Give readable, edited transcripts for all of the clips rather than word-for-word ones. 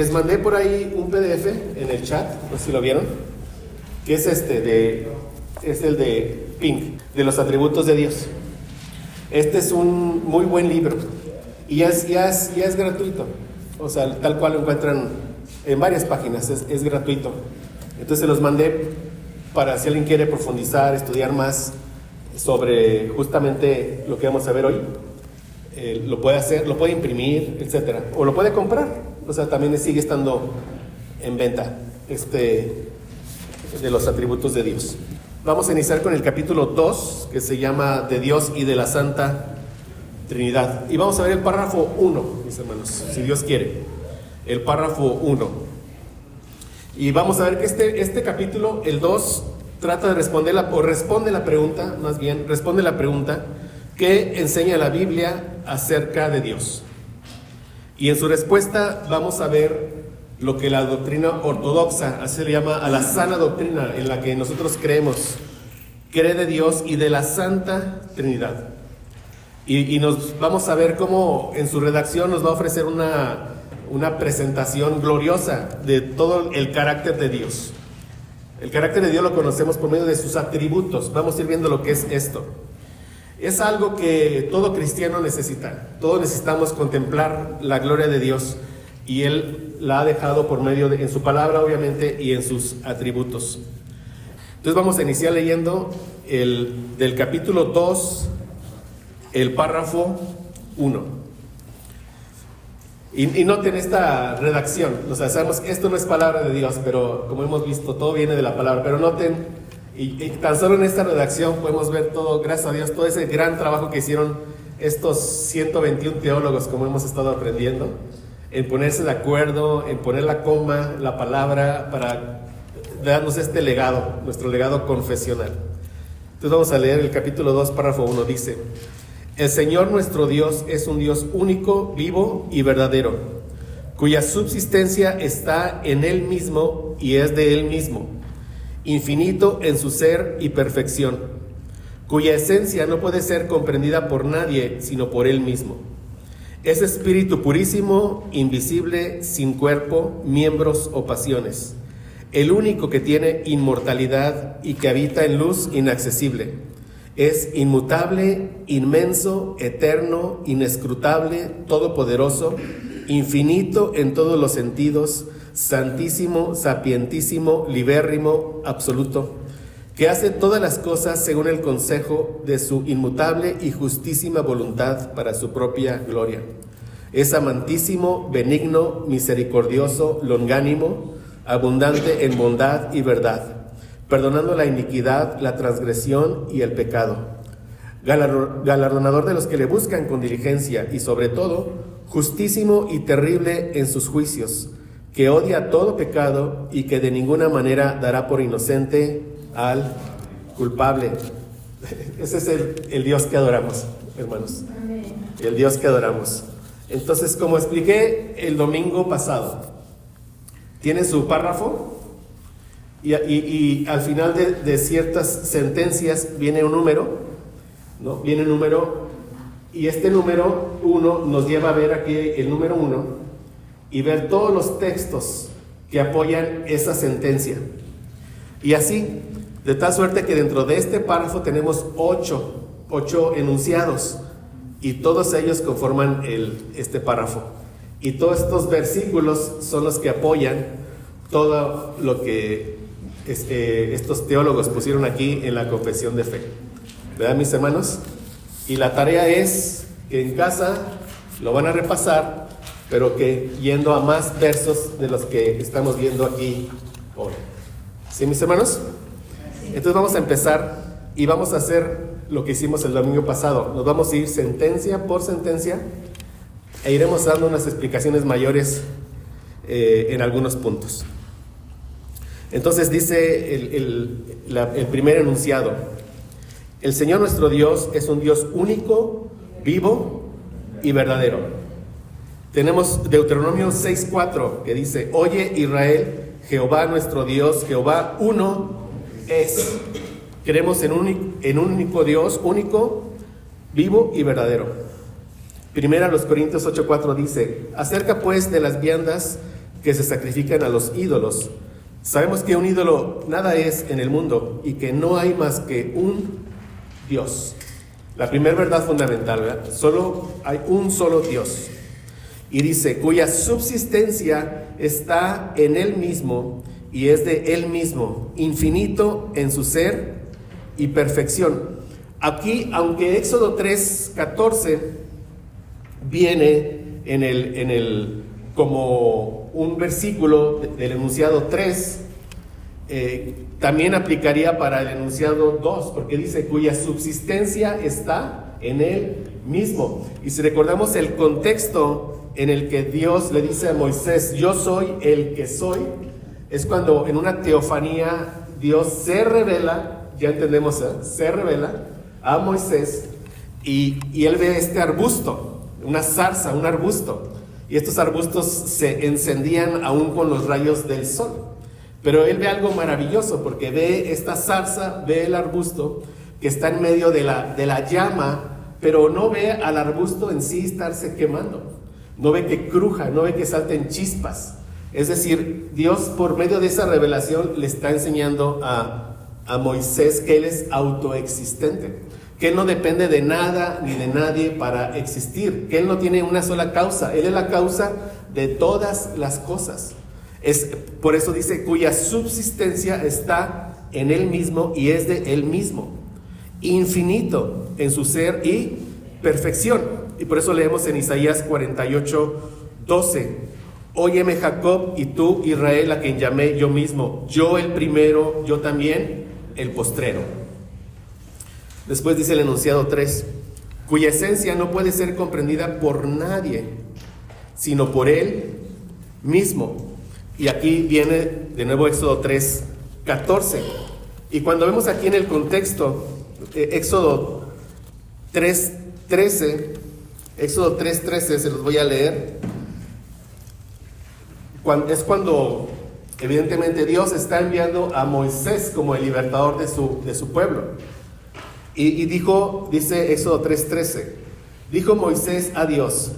Les mandé por ahí un PDF en el chat, no sé si lo vieron, que es es el de Pink, de los atributos de Dios. Este es un muy buen libro y ya es gratuito, o sea, tal cual lo encuentran en varias páginas, es gratuito. Entonces se los mandé para si alguien quiere profundizar, estudiar más sobre justamente lo que vamos a ver hoy. Lo puede hacer, lo puede imprimir, etcétera, o lo puede comprar, o sea, también sigue estando en venta de los atributos de Dios. Vamos a iniciar con el capítulo 2, que se llama De Dios y de la Santa Trinidad, y vamos a ver el párrafo 1, mis hermanos, si Dios quiere, el párrafo 1, y vamos a ver que este capítulo, el 2, trata de responde la pregunta ¿qué enseña la Biblia acerca de Dios? Y en su respuesta vamos a ver lo que la doctrina ortodoxa, así se le llama a la sana doctrina en la que nosotros creemos, cree de Dios y de la Santa Trinidad. Y nos vamos a ver cómo en su redacción nos va a ofrecer una presentación gloriosa de todo el carácter de Dios. El carácter de Dios lo conocemos por medio de sus atributos. Vamos a ir viendo lo que es esto. Es algo que todo cristiano necesita. Todos necesitamos contemplar la gloria de Dios y Él la ha dejado por medio en su palabra, obviamente, y en sus atributos. Entonces vamos a iniciar leyendo del capítulo 2, el párrafo 1. Y noten esta redacción, o sea, sabemos que esto no es palabra de Dios, pero como hemos visto, todo viene de la palabra, pero noten, y tan solo en esta redacción podemos ver todo, gracias a Dios, todo ese gran trabajo que hicieron estos 121 teólogos, como hemos estado aprendiendo, en ponerse de acuerdo, en poner la coma, la palabra, para darnos este legado, nuestro legado confesional. Entonces vamos a leer el capítulo 2, párrafo 1, dice: El Señor nuestro Dios es un Dios único, vivo y verdadero, cuya subsistencia está en Él mismo y es de Él mismo, infinito en su ser y perfección, cuya esencia no puede ser comprendida por nadie sino por Él mismo. Es espíritu purísimo, invisible, sin cuerpo, miembros o pasiones, el único que tiene inmortalidad y que habita en luz inaccesible. Es inmutable, inmenso, eterno, inescrutable, todopoderoso, infinito en todos los sentidos, santísimo, sapientísimo, libérrimo, absoluto, que hace todas las cosas según el consejo de su inmutable y justísima voluntad para su propia gloria. Es amantísimo, benigno, misericordioso, longánimo, abundante en bondad y verdad, perdonando la iniquidad, la transgresión y el pecado, galardonador de los que le buscan con diligencia y sobre todo, justísimo y terrible en sus juicios, que odia todo pecado y que de ninguna manera dará por inocente al culpable. Ese es el Dios que adoramos, hermanos. El Dios que adoramos. Entonces, como expliqué el domingo pasado, tiene su párrafo y al final de ciertas sentencias viene un número, ¿no? Viene un número, y este número 1 nos lleva a ver aquí el número 1 y ver todos los textos que apoyan esa sentencia. Y así, de tal suerte que dentro de este párrafo tenemos 8 enunciados, y todos ellos conforman este párrafo. Y todos estos versículos son los que apoyan todo lo que estos teólogos pusieron aquí en la confesión de fe. ¿Verdad, mis hermanos? Y la tarea es que en casa lo van a repasar, pero que yendo a más versos de los que estamos viendo aquí hoy. ¿Sí, mis hermanos? Entonces vamos a empezar y vamos a hacer lo que hicimos el domingo pasado. Nos vamos a ir sentencia por sentencia e iremos dando unas explicaciones mayores en algunos puntos. Entonces dice el primer enunciado: el Señor nuestro Dios es un Dios único, vivo y verdadero. Tenemos Deuteronomio 6:4 que dice: Oye Israel, Jehová nuestro Dios, Jehová uno es. Creemos en un único Dios, único, vivo y verdadero. Primera los Corintios 8:4 dice: Acerca pues de las viandas que se sacrifican a los ídolos. Sabemos que un ídolo nada es en el mundo y que no hay más que un Dios. La primera verdad fundamental, ¿verdad? Solo hay un solo Dios. Y dice, cuya subsistencia está en Él mismo y es de Él mismo, infinito en su ser y perfección. Aquí, aunque Éxodo 3:14 viene en el como un versículo del enunciado 3, también aplicaría para el enunciado 2, porque dice, cuya subsistencia está en Él mismo. Y si recordamos el contexto en el que Dios le dice a Moisés, yo soy el que soy, es cuando en una teofanía Dios se revela, ya entendemos, se revela a Moisés y él ve este arbusto, una zarza, un arbusto, y estos arbustos se encendían aún con los rayos del sol. Pero él ve algo maravilloso, porque ve esta zarza, ve el arbusto que está en medio de la llama, pero no ve al arbusto en sí estarse quemando. No ve que cruja, no ve que salten chispas. Es decir, Dios por medio de esa revelación le está enseñando a Moisés que él es autoexistente, que él no depende de nada ni de nadie para existir, que él no tiene una sola causa, él es la causa de todas las cosas. Por eso dice, cuya subsistencia está en Él mismo y es de Él mismo, infinito en su ser y perfección. Y por eso leemos en Isaías 48:12, óyeme Jacob y tú Israel, a quien llamé yo mismo, yo el primero, yo también el postrero. Después dice el enunciado 3, cuya esencia no puede ser comprendida por nadie, sino por Él mismo. Y aquí viene de nuevo Éxodo 3:14. Y cuando vemos aquí en el contexto, Éxodo 3:13, se los voy a leer. Es cuando evidentemente Dios está enviando a Moisés como el libertador de su pueblo. Y dice Éxodo 3:13, dijo Moisés a Dios,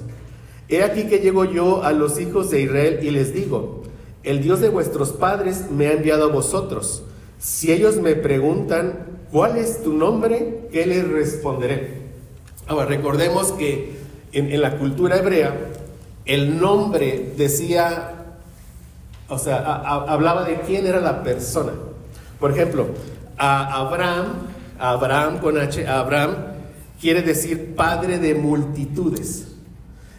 he aquí que llego yo a los hijos de Israel y les digo, el Dios de vuestros padres me ha enviado a vosotros. Si ellos me preguntan, ¿cuál es tu nombre? ¿Qué les responderé? Ahora, recordemos que en la cultura hebrea, el nombre decía, o sea, hablaba de quién era la persona. Por ejemplo, Abraham con H, Abraham quiere decir padre de multitudes.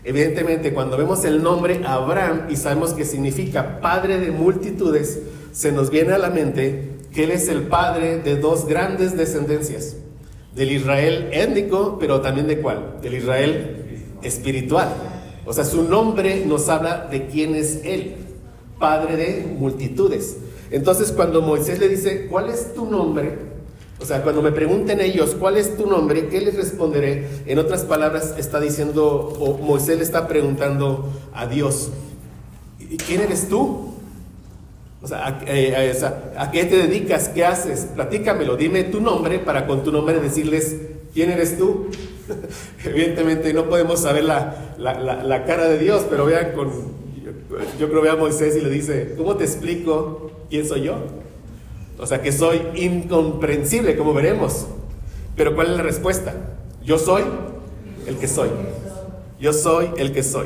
Evidentemente, cuando vemos el nombre Abraham y sabemos que significa padre de multitudes, se nos viene a la mente que él es el padre de dos grandes descendencias, del Israel étnico, pero también ¿de cuál? Del Israel espiritual. O sea, su nombre nos habla de quién es él, padre de multitudes. Entonces, cuando Moisés le dice, ¿cuál es tu nombre? O sea, cuando me pregunten ellos, ¿cuál es tu nombre? ¿Qué les responderé? En otras palabras, está diciendo, o Moisés le está preguntando a Dios, ¿y quién eres tú? O sea, ¿a qué te dedicas? ¿Qué haces? Platícamelo, dime tu nombre para con tu nombre decirles, ¿quién eres tú? Evidentemente no podemos saber la cara de Dios, pero vean, yo creo que a Moisés y le dice, ¿cómo te explico quién soy yo? O sea, que soy incomprensible, como veremos. Pero ¿cuál es la respuesta? Yo soy el que soy. Yo soy el que soy.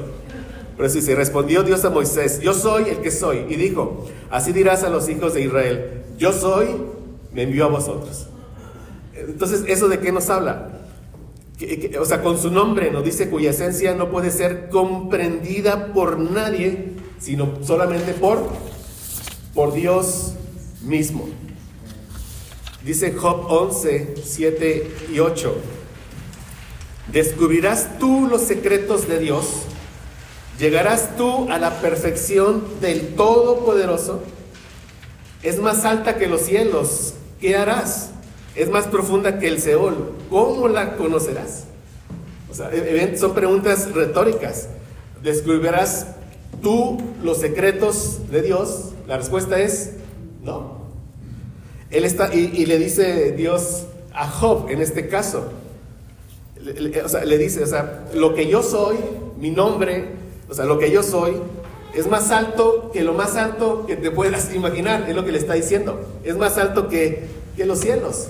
Por eso dice, respondió Dios a Moisés, yo soy el que soy. Y dijo, así dirás a los hijos de Israel, yo soy, me envió a vosotros. Entonces, ¿eso de qué nos habla? O sea, con su nombre nos dice cuya esencia no puede ser comprendida por nadie, sino solamente por Dios mismo. Dice Job 11:7-8, descubrirás tú los secretos de Dios, llegarás tú a la perfección del Todopoderoso. Es más alta que los cielos, ¿qué harás? Es más profunda que el Seol, ¿cómo la conocerás? O sea, son preguntas retóricas. ¿Descubrirás tú los secretos de Dios? La respuesta es no. Él está, y le dice Dios a Job en este caso, le dice, o sea, lo que yo soy, mi nombre, o sea, lo que yo soy, es más alto que lo más alto que te puedas imaginar, es lo que le está diciendo. Es más alto que los cielos.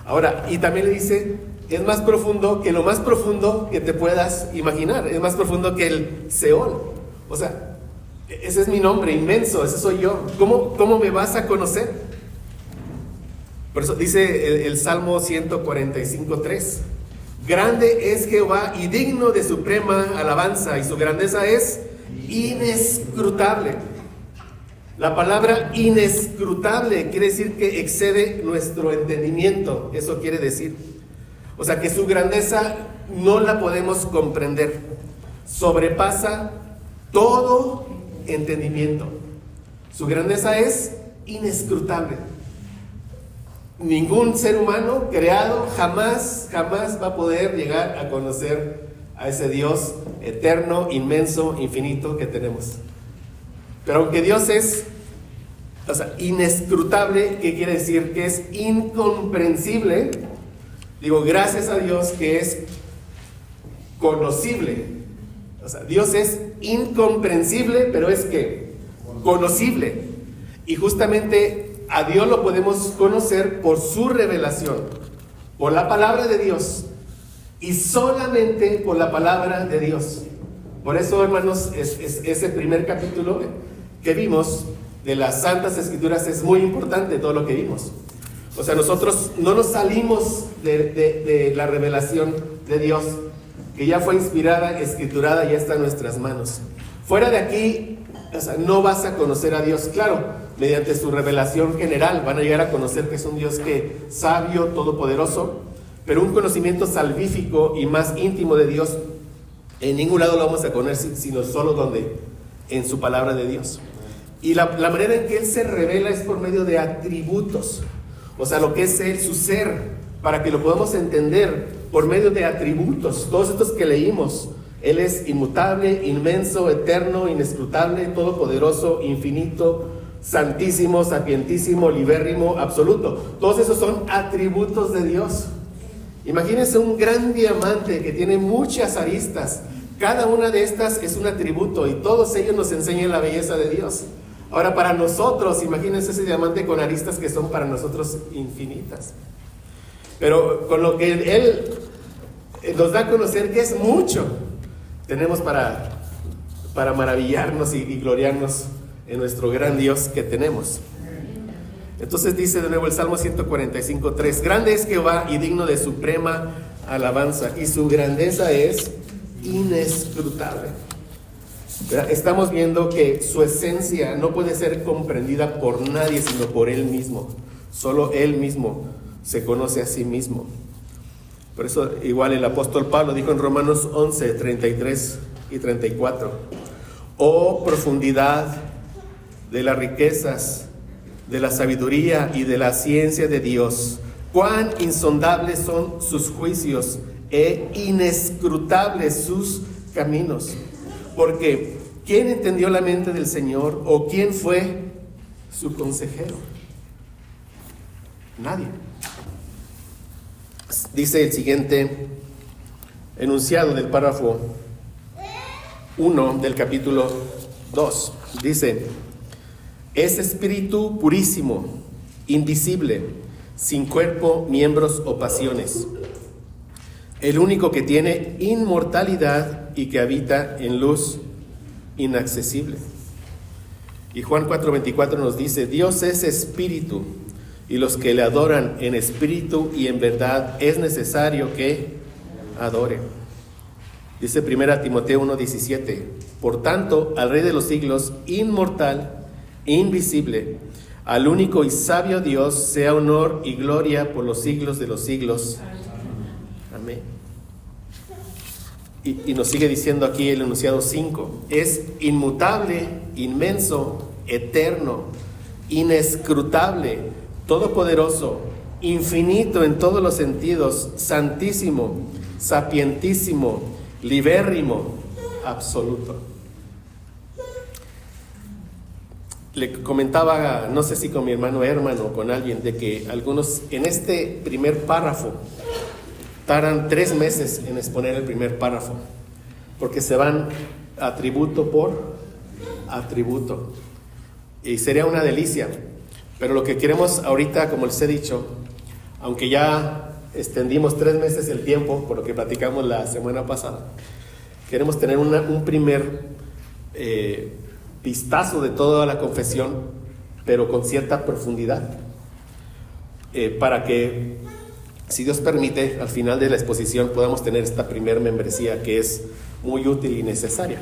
Ahora, y también le dice, es más profundo que lo más profundo que te puedas imaginar. Es más profundo que el Seol. O sea, ese es mi nombre, inmenso, ese soy yo. ¿Cómo me vas a conocer? Por eso dice el Salmo 145:3. Grande es Jehová y digno de suprema alabanza, y su grandeza es inescrutable. La palabra inescrutable quiere decir que excede nuestro entendimiento. Eso quiere decir. O sea, que su grandeza no la podemos comprender. Sobrepasa todo entendimiento. Su grandeza es inescrutable. Ningún ser humano creado jamás va a poder llegar a conocer a ese Dios eterno, inmenso, infinito que tenemos. Pero aunque Dios es, inescrutable, ¿qué quiere decir? Que es incomprensible. Digo, gracias a Dios que es conocible. Dios es incomprensible, pero es que conocible. Y justamente a Dios lo podemos conocer por su revelación, por la palabra de Dios, y solamente por la palabra de Dios. Por eso, hermanos, ese primer capítulo que vimos de las Santas Escrituras es muy importante, todo lo que vimos. O sea, nosotros no nos salimos de la revelación de Dios, que ya fue inspirada, escriturada, ya está en nuestras manos. Fuera de aquí, no vas a conocer a Dios. Claro, mediante su revelación general van a llegar a conocer que es un Dios sabio, todopoderoso, pero un conocimiento salvífico y más íntimo de Dios, en ningún lado lo vamos a conocer, sino solo donde, en su palabra de Dios. Y la manera en que Él se revela es por medio de atributos, o sea, lo que es Él, su ser, para que lo podamos entender por medio de atributos, todos estos que leímos. Él es inmutable, inmenso, eterno, inescrutable, todopoderoso, infinito, santísimo, sapientísimo, libérrimo, absoluto. Todos esos son atributos de Dios. Imagínense un gran diamante que tiene muchas aristas. Cada una de estas es un atributo y todos ellos nos enseñan la belleza de Dios. Ahora, para nosotros, imagínense ese diamante con aristas que son para nosotros infinitas. Pero con lo que Él nos da a conocer, que es mucho, tenemos para maravillarnos y gloriarnos en nuestro gran Dios que tenemos. Entonces dice de nuevo el Salmo 145:3: grande es Jehová y digno de suprema alabanza, y su grandeza es inescrutable. Estamos viendo que su esencia no puede ser comprendida por nadie, sino por Él mismo. Solo Él mismo se conoce a sí mismo. Por eso igual el apóstol Pablo dijo en Romanos 11:33 y 34: oh profundidad de las riquezas, de la sabiduría y de la ciencia de Dios, cuán insondables son sus juicios e inescrutables sus caminos. Porque ¿quién entendió la mente del Señor, o quién fue su consejero? Nadie. Dice el siguiente enunciado del párrafo 1 del capítulo 2. Dice: es espíritu purísimo, invisible, sin cuerpo, miembros o pasiones, el único que tiene inmortalidad y que habita en luz inaccesible. Y Juan 4:24 nos dice: Dios es espíritu, y los que le adoran en espíritu y en verdad es necesario que adoren. Dice 1 Timoteo 1:17: por tanto, al Rey de los siglos, inmortal, invisible, al único y sabio Dios, sea honor y gloria por los siglos de los siglos. Amén. Y nos sigue diciendo aquí el enunciado 5: es inmutable, inmenso, eterno, inescrutable, todopoderoso, infinito en todos los sentidos, santísimo, sapientísimo, libérrimo, absoluto. Le comentaba, no sé si con mi hermano Herman o con alguien, de que algunos en este primer párrafo tardan 3 meses en exponer el primer párrafo, porque se van atributo por atributo. Y sería una delicia. Pero lo que queremos ahorita, como les he dicho, aunque ya extendimos 3 meses el tiempo, por lo que platicamos la semana pasada, queremos tener un primer vistazo de toda la confesión, pero con cierta profundidad, para que, si Dios permite, al final de la exposición podamos tener esta primer membresía que es muy útil y necesaria.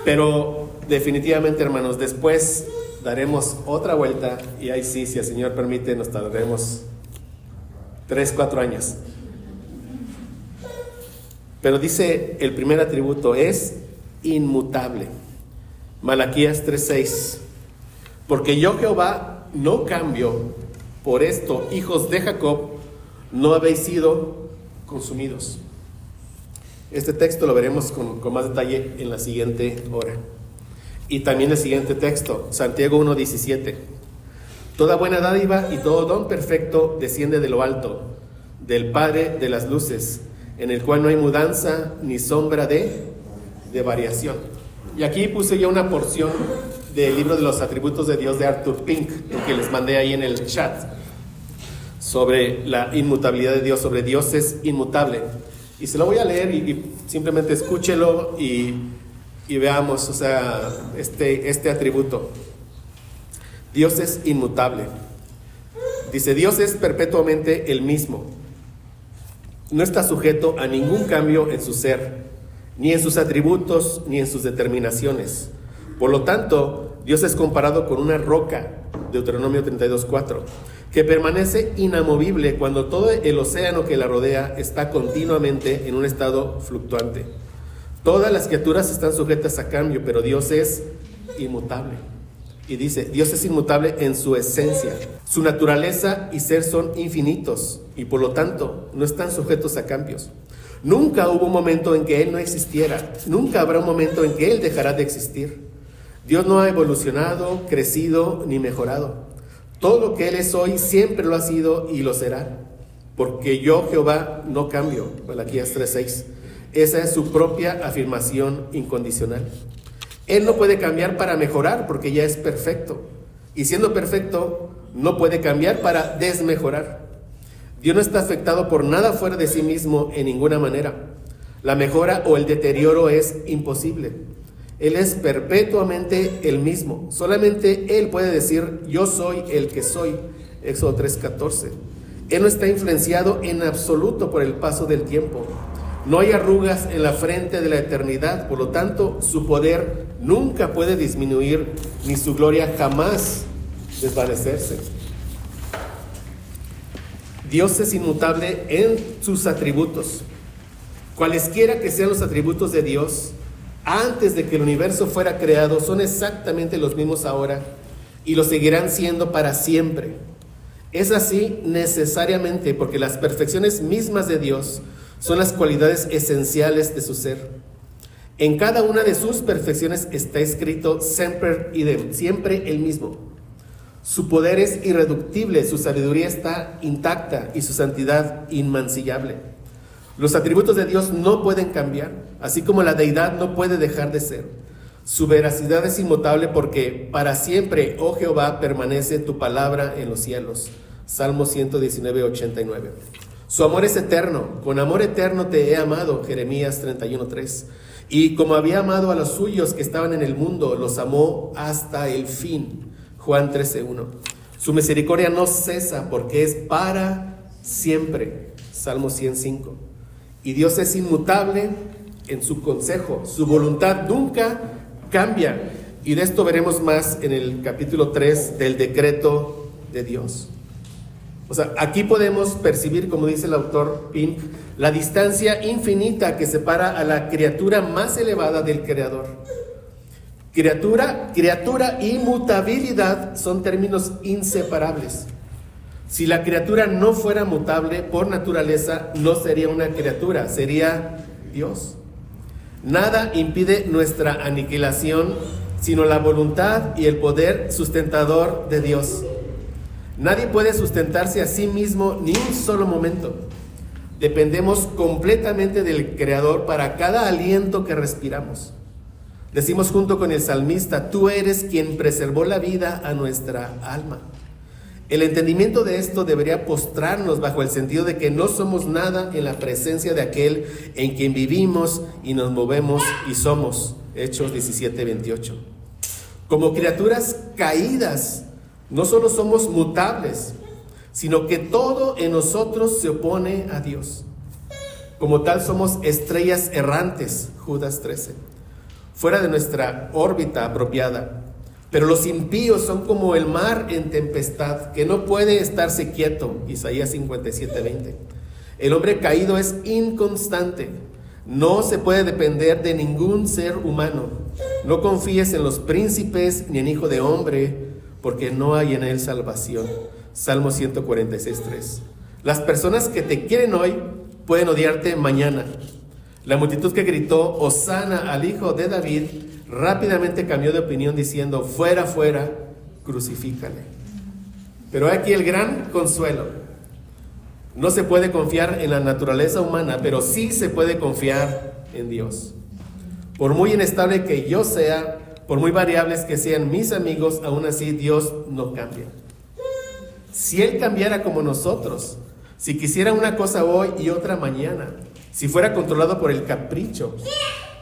Pero definitivamente, hermanos, después daremos otra vuelta y ahí sí, si el Señor permite, nos tardaremos 3-4 años. Pero dice el primer atributo es inmutable. Malaquías 3:6. Porque yo, Jehová, no cambio. Por esto, hijos de Jacob, no habéis sido consumidos. Este texto lo veremos con más detalle en la siguiente hora. Y también el siguiente texto, Santiago 1:17. Toda buena dádiva y todo don perfecto desciende de lo alto, del Padre de las luces, en el cual no hay mudanza ni sombra de variación. Y aquí puse yo una porción del libro de los atributos de Dios de Arthur Pink, el que les mandé ahí en el chat, sobre la inmutabilidad de Dios, sobre Dios es inmutable. Y se lo voy a leer y simplemente escúchelo y veamos, o sea, este atributo. Dios es inmutable. Dice, Dios es perpetuamente el mismo. No está sujeto a ningún cambio en su ser, ni en sus atributos, ni en sus determinaciones. Por lo tanto, Dios es comparado con una roca, Deuteronomio 32:4, que permanece inamovible cuando todo el océano que la rodea está continuamente en un estado fluctuante. Todas las criaturas están sujetas a cambio, pero Dios es inmutable. Y dice, Dios es inmutable en su esencia. Su naturaleza y ser son infinitos y por lo tanto no están sujetos a cambios. Nunca hubo un momento en que Él no existiera. Nunca habrá un momento en que Él dejará de existir. Dios no ha evolucionado, crecido ni mejorado. Todo lo que Él es hoy siempre lo ha sido y lo será. Porque yo, Jehová, no cambio. Malaquías 3:6. Esa es su propia afirmación incondicional. Él no puede cambiar para mejorar porque ya es perfecto. Y siendo perfecto, no puede cambiar para desmejorar. Dios no está afectado por nada fuera de sí mismo en ninguna manera. La mejora o el deterioro es imposible. Él es perpetuamente el mismo. Solamente Él puede decir, yo soy el que soy. Éxodo 3:14. Él no está influenciado en absoluto por el paso del tiempo. No hay arrugas en la frente de la eternidad, por lo tanto, su poder nunca puede disminuir, ni su gloria jamás desvanecerse. Dios es inmutable en sus atributos. Cualesquiera que sean los atributos de Dios, antes de que el universo fuera creado, son exactamente los mismos ahora y lo seguirán siendo para siempre. Es así necesariamente porque las perfecciones mismas de Dios son las cualidades esenciales de su ser. En cada una de sus perfecciones está escrito semper idem, siempre el mismo. Su poder es irreductible, su sabiduría está intacta y su santidad inmancillable. Los atributos de Dios no pueden cambiar, así como la deidad no puede dejar de ser. Su veracidad es inmutable porque para siempre, oh Jehová, permanece tu palabra en los cielos. Salmo 119:89. Su amor es eterno, con amor eterno te he amado, Jeremías 31:3. Y como había amado a los suyos que estaban en el mundo, los amó hasta el fin, Juan 13:1. Su misericordia no cesa porque es para siempre, Salmo 105. Y Dios es inmutable en su consejo, su voluntad nunca cambia. Y de esto veremos más en el capítulo 3 del decreto de Dios. O sea, aquí podemos percibir, como dice el autor Pink, la distancia infinita que separa a la criatura más elevada del Creador. Criatura y mutabilidad son términos inseparables. Si la criatura no fuera mutable por naturaleza, no sería una criatura, sería Dios. Nada impide nuestra aniquilación, sino la voluntad y el poder sustentador de Dios. Nadie puede sustentarse a sí mismo ni un solo momento. Dependemos completamente del Creador para cada aliento que respiramos. Decimos junto con el salmista: tú eres quien preservó la vida a nuestra alma. El entendimiento de esto debería postrarnos bajo el sentido de que no somos nada en la presencia de aquel en quien vivimos y nos movemos y somos. Hechos 17:28. Como criaturas caídas, no solo somos mutables, sino que todo en nosotros se opone a Dios. Como tal somos estrellas errantes, Judas 13, fuera de nuestra órbita apropiada. Pero los impíos son como el mar en tempestad, que no puede estarse quieto, Isaías 57:20. El hombre caído es inconstante, no se puede depender de ningún ser humano. No confíes en los príncipes ni en hijo de hombre, porque no hay en él salvación. Salmo 146:3. Las personas que te quieren hoy pueden odiarte mañana. La multitud que gritó Hosana al hijo de David rápidamente cambió de opinión diciendo: fuera, fuera, crucifícale. Pero aquí el gran consuelo: no se puede confiar en la naturaleza humana, pero sí se puede confiar en Dios. Por muy inestable que yo sea, por muy variables que sean mis amigos, aún así Dios no cambia. Si Él cambiara como nosotros, si quisiera una cosa hoy y otra mañana, si fuera controlado por el capricho,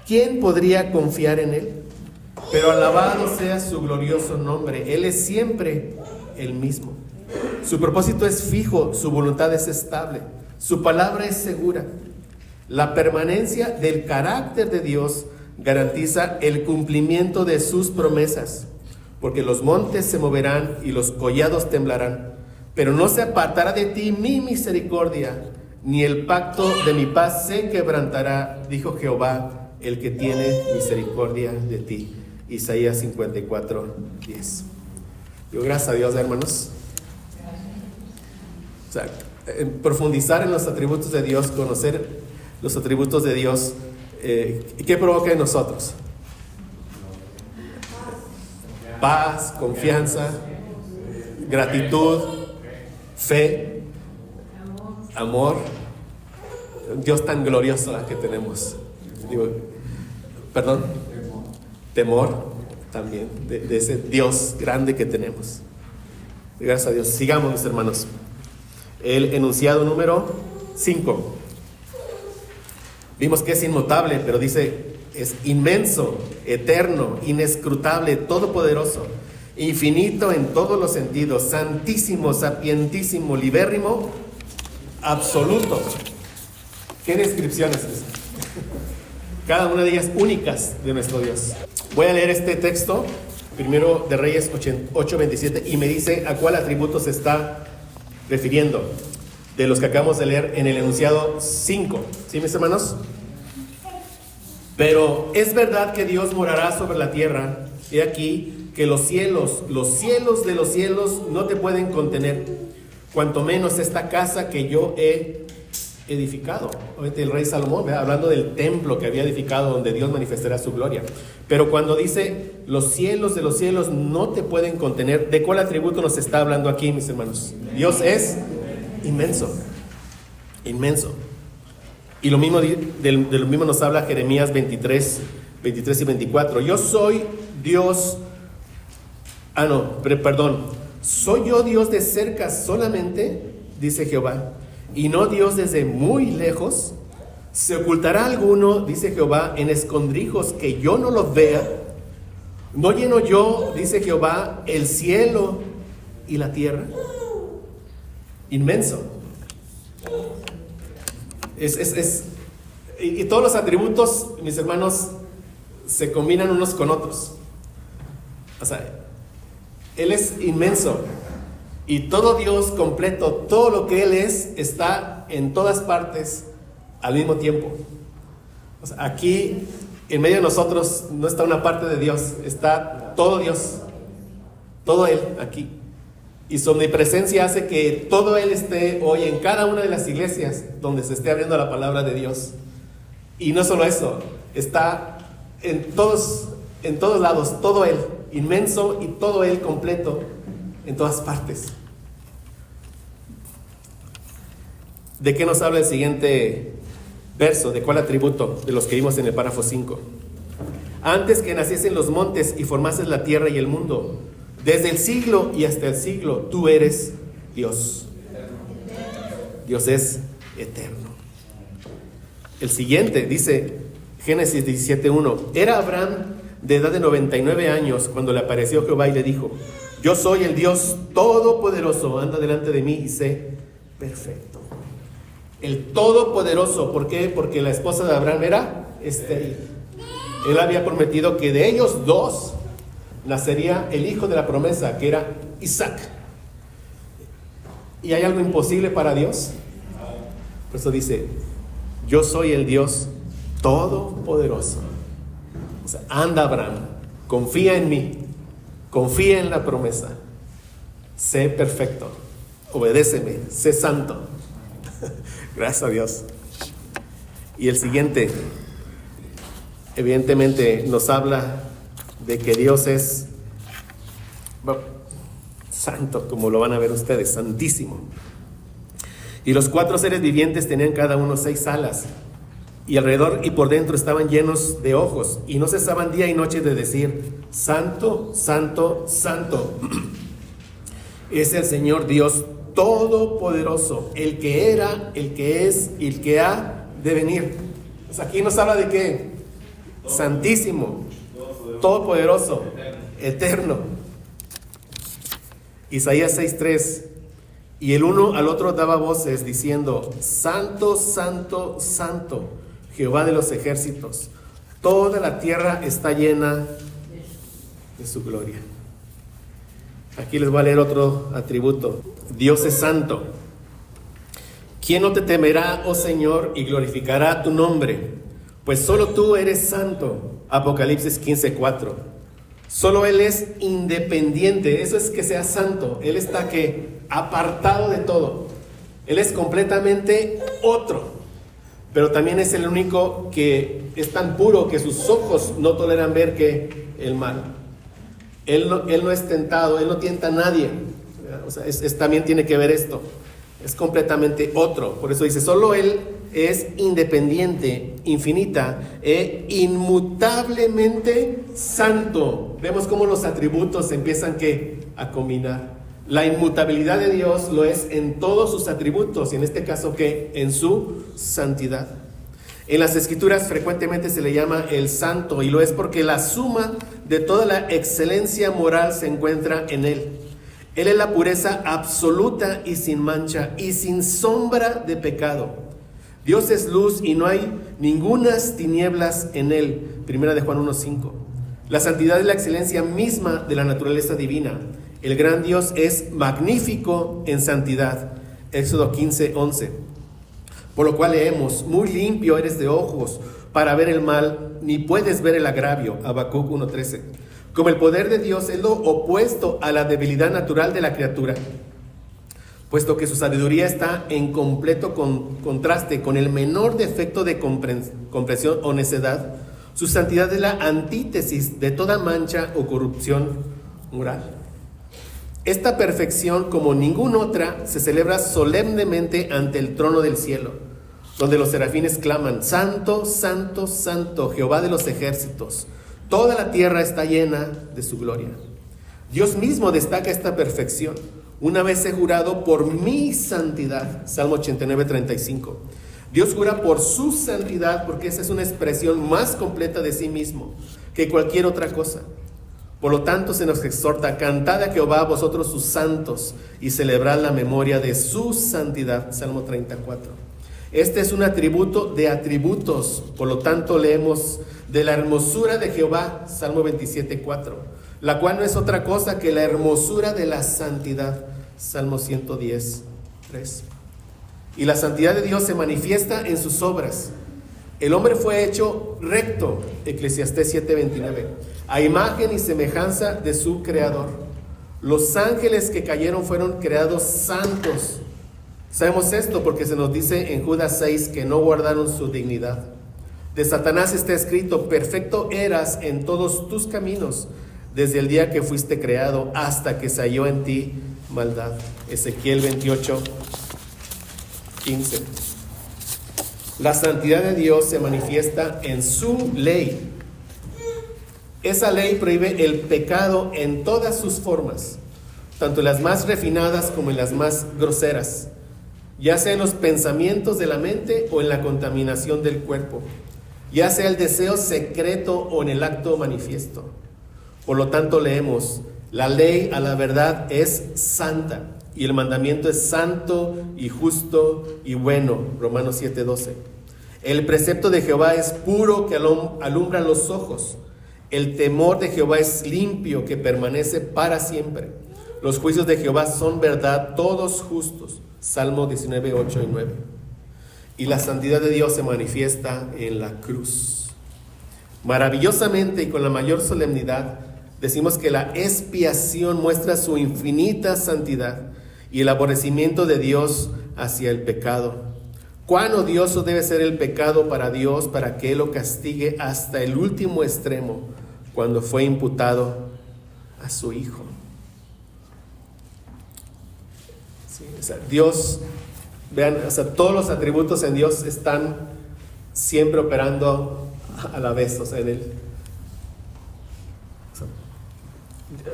¿quién podría confiar en Él? Pero alabado sea su glorioso nombre. Él es siempre el mismo. Su propósito es fijo, su voluntad es estable, su palabra es segura. La permanencia del carácter de Dios garantiza el cumplimiento de sus promesas, porque los montes se moverán y los collados temblarán, pero no se apartará de ti mi misericordia, ni el pacto de mi paz se quebrantará, dijo Jehová, el que tiene misericordia de ti. Isaías 54:10. Digo, gracias a Dios, hermanos. O sea, profundizar en los atributos de Dios, conocer los atributos de Dios, ¿qué provoca en nosotros? Paz, confianza, gratitud, fe, amor. Dios tan glorioso que tenemos. Digo, perdón, temor también de ese Dios grande que tenemos. Gracias a Dios. Sigamos, mis hermanos. El enunciado número 5. Vimos que es inmutable, pero dice: es inmenso, eterno, inescrutable, todopoderoso, infinito en todos los sentidos, santísimo, sapientísimo, libérrimo, absoluto. ¿Qué descripciones es? Cada una de ellas únicas de nuestro Dios. Voy a leer este texto, primero de Reyes 8:27, y me dice a cuál atributo se está refiriendo de los que acabamos de leer en el enunciado 5. ¿Sí, mis hermanos? Pero es verdad que Dios morará sobre la tierra. He aquí que los cielos de los cielos no te pueden contener, cuanto menos esta casa que yo he edificado. Ahorita el rey Salomón, ¿verdad?, hablando del templo que había edificado donde Dios manifestará su gloria. Pero cuando dice los cielos de los cielos no te pueden contener, ¿de cuál atributo nos está hablando aquí, mis hermanos? Dios es inmenso, inmenso. Y lo mismo de lo mismo nos habla Jeremías 23 y 24. Yo soy Dios, soy yo Dios de cerca solamente, dice Jehová, y no Dios desde muy lejos. ¿Se ocultará alguno, dice Jehová, en escondrijos que yo no los vea? ¿No lleno yo, dice Jehová, el cielo y la tierra? Inmenso. Y todos los atributos, mis hermanos, se combinan unos con otros. O sea, Él es inmenso. Y todo Dios completo, todo lo que Él es, está en todas partes al mismo tiempo. O sea, aquí, en medio de nosotros, no está una parte de Dios, está todo Dios, todo Él aquí. Y su omnipresencia hace que todo Él esté hoy en cada una de las iglesias donde se esté abriendo la palabra de Dios. Y no solo eso, está en todos lados, todo Él, inmenso, y todo Él completo en todas partes. ¿De qué nos habla el siguiente verso? ¿De cuál atributo? De los que vimos en el párrafo 5. antes que naciesen los montes y formases la tierra y el mundo. Desde el siglo y hasta el siglo, tú eres Dios. Dios es eterno. El siguiente dice, Génesis 17:1. Era Abraham de edad de 99 años cuando le apareció Jehová y le dijo: yo soy el Dios todopoderoso, anda delante de mí y sé perfecto. El todopoderoso, ¿por qué? Porque la esposa de Abraham era estéril. Él había prometido que de ellos dos nacería el hijo de la promesa, que era Isaac. ¿Y hay algo imposible para Dios? Por eso dice, yo soy el Dios todopoderoso. O sea, anda Abraham, confía en mí, confía en la promesa, sé perfecto, obedéceme, sé santo. Gracias a Dios. Y el siguiente, evidentemente nos habla de que Dios es santo, como lo van a ver ustedes, santísimo. Y los 4 seres vivientes tenían cada uno 6 alas, y alrededor y por dentro estaban llenos de ojos, y no cesaban día y noche de decir: santo, santo, santo es el Señor Dios todopoderoso, el que era, el que es y el que ha de venir. Pues aquí nos habla de qué: santísimo, todopoderoso, eterno. Isaías 6:3. Y el uno al otro daba voces diciendo: santo, santo, santo, Jehová de los ejércitos, toda la tierra está llena de su gloria. Aquí les voy a leer otro atributo. Dios es santo. ¿Quién no te temerá, oh Señor, y glorificará tu nombre? Pues solo tú eres santo. Apocalipsis 15:4. Solo Él es independiente. Eso es que sea santo. Él está que apartado de todo. Él es completamente otro. Pero también es el único que es tan puro que sus ojos no toleran ver que el mal. Él no es tentado, Él no tienta a nadie. O sea, también tiene que ver esto. Es completamente otro. Por eso dice, solo Él es independiente, infinita e inmutablemente santo. Vemos cómo los atributos empiezan a combinar. La inmutabilidad de Dios lo es en todos sus atributos, y en este caso que en su santidad. En las Escrituras frecuentemente se le llama el santo, y lo es porque la suma de toda la excelencia moral se encuentra en Él. Él es la pureza absoluta y sin mancha y sin sombra de pecado. Dios es luz y no hay ningunas tinieblas en Él. Primera de Juan 1:5. La santidad es la excelencia misma de la naturaleza divina. El gran Dios es magnífico en santidad. Éxodo 15:11. Por lo cual leemos: muy limpio eres de ojos para ver el mal, ni puedes ver el agravio. Habacuc 1:13. Como el poder de Dios es lo opuesto a la debilidad natural de la criatura, puesto que su sabiduría está en completo contraste con el menor defecto de comprensión o necedad, su santidad es la antítesis de toda mancha o corrupción moral. Esta perfección, como ninguna otra, se celebra solemnemente ante el trono del cielo, donde los serafines claman: santo, santo, santo, Jehová de los ejércitos, toda la tierra está llena de su gloria. Dios mismo destaca esta perfección. Una vez he jurado por mi santidad. Salmo 89:35. Dios jura por su santidad porque esa es una expresión más completa de sí mismo que cualquier otra cosa. Por lo tanto se nos exhorta: cantad a Jehová vosotros sus santos y celebrad la memoria de su santidad. Salmo 34. Este es un atributo de atributos. Por lo tanto leemos de la hermosura de Jehová. Salmo 27:4. La cual no es otra cosa que la hermosura de la santidad. Salmo 110:3. Y la santidad de Dios se manifiesta en sus obras. El hombre fue hecho recto, Eclesiastés 7:29, a imagen y semejanza de su creador. Los ángeles que cayeron fueron creados santos. Sabemos esto porque se nos dice en Judas 6 que no guardaron su dignidad. De Satanás está escrito: perfecto eras en todos tus caminos, desde el día que fuiste creado hasta que se halló en ti maldad. Ezequiel 28:15. La santidad de Dios se manifiesta en su ley. Esa ley prohíbe el pecado en todas sus formas, tanto en las más refinadas como en las más groseras, ya sea en los pensamientos de la mente o en la contaminación del cuerpo, ya sea el deseo secreto o en el acto manifiesto. Por lo tanto, leemos: la ley a la verdad es santa, y el mandamiento es santo y justo y bueno. Romanos 7:12. El precepto de Jehová es puro, que alumbra los ojos. El temor de Jehová es limpio, que permanece para siempre. Los juicios de Jehová son verdad, todos justos. Salmo 19, 8 y 9. Y la santidad de Dios se manifiesta en la cruz. Maravillosamente y con la mayor solemnidad, decimos que la expiación muestra su infinita santidad y el aborrecimiento de Dios hacia el pecado. Cuán odioso debe ser el pecado para Dios, para que Él lo castigue hasta el último extremo, cuando fue imputado a su Hijo. Sí, o sea, Dios, vean, o sea, todos los atributos en Dios están siempre operando a la vez, o sea, en Él.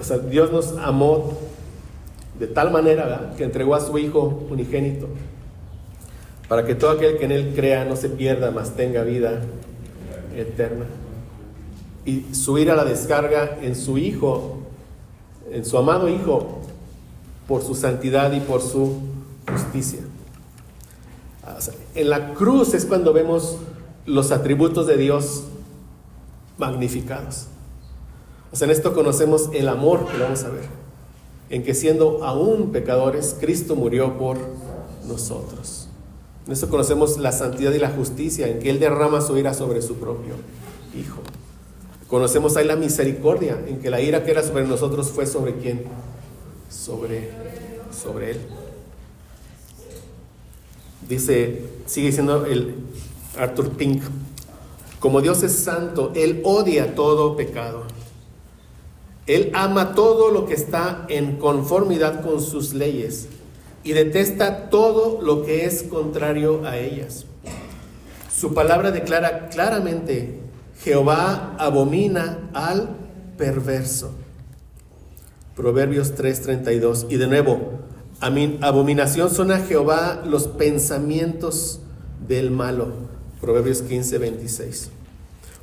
O sea, Dios nos amó de tal manera, ¿verdad?, que entregó a su Hijo unigénito, para que todo aquel que en Él crea no se pierda, mas tenga vida eterna. Y su ira la descarga en su Hijo, en su amado Hijo, por su santidad y por su justicia. O sea, en la cruz es cuando vemos los atributos de Dios magnificados. O sea, en esto conocemos el amor que vamos a ver, en que siendo aún pecadores, Cristo murió por nosotros. En esto conocemos la santidad y la justicia, en que Él derrama su ira sobre su propio Hijo. Conocemos ahí la misericordia, en que la ira que era sobre nosotros fue sobre ¿quién? Sobre Él. Dice, sigue diciendo el Arthur Pink: como Dios es santo, Él odia todo pecado. Él ama todo lo que está en conformidad con sus leyes y detesta todo lo que es contrario a ellas. Su palabra declara claramente: Jehová abomina al perverso. Proverbios 3:32. Y de nuevo, abominación son a Jehová los pensamientos del malo. Proverbios 15:26.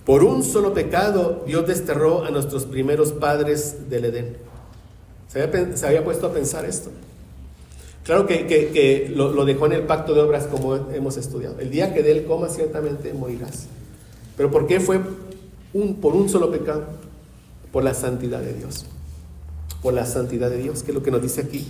Por un solo pecado Dios desterró a nuestros primeros padres del Edén. ¿Se había puesto a pensar esto? Claro que lo dejó en el pacto de obras, como hemos estudiado. El día que de él comas, ciertamente morirás. ¿Pero por qué fue por un solo pecado? Por la santidad de Dios. Por la santidad de Dios, que es lo que nos dice aquí.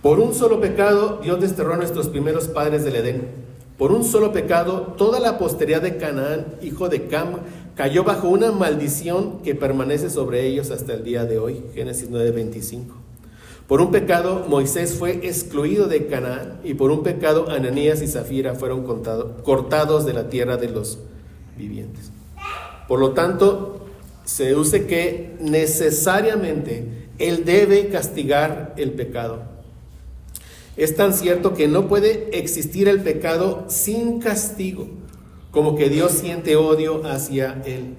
Por un solo pecado Dios desterró a nuestros primeros padres del Edén. Por un solo pecado toda la posteridad de Canaán, hijo de Cam, cayó bajo una maldición que permanece sobre ellos hasta el día de hoy. Génesis 9:25. Por un pecado Moisés fue excluido de Canaán, y por un pecado Ananías y Zafira fueron cortados de la tierra de los vivientes. Por lo tanto, se deduce que necesariamente Él debe castigar el pecado. Es tan cierto que no puede existir el pecado sin castigo, como que Dios siente odio hacia él.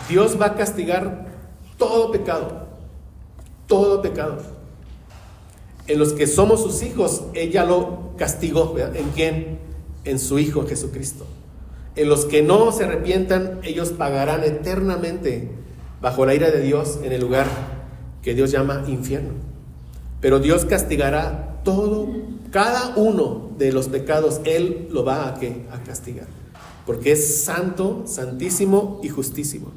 Dios va a castigar todo pecado, todo pecado. En los que somos sus hijos, ella lo castigó, ¿verdad? ¿En quién? En su Hijo Jesucristo. En los que no se arrepientan, ellos pagarán eternamente bajo la ira de Dios en el lugar que Dios llama infierno. Pero Dios castigará todo, cada uno de los pecados. Él lo va a castigar, porque es santo, santísimo y justísimo.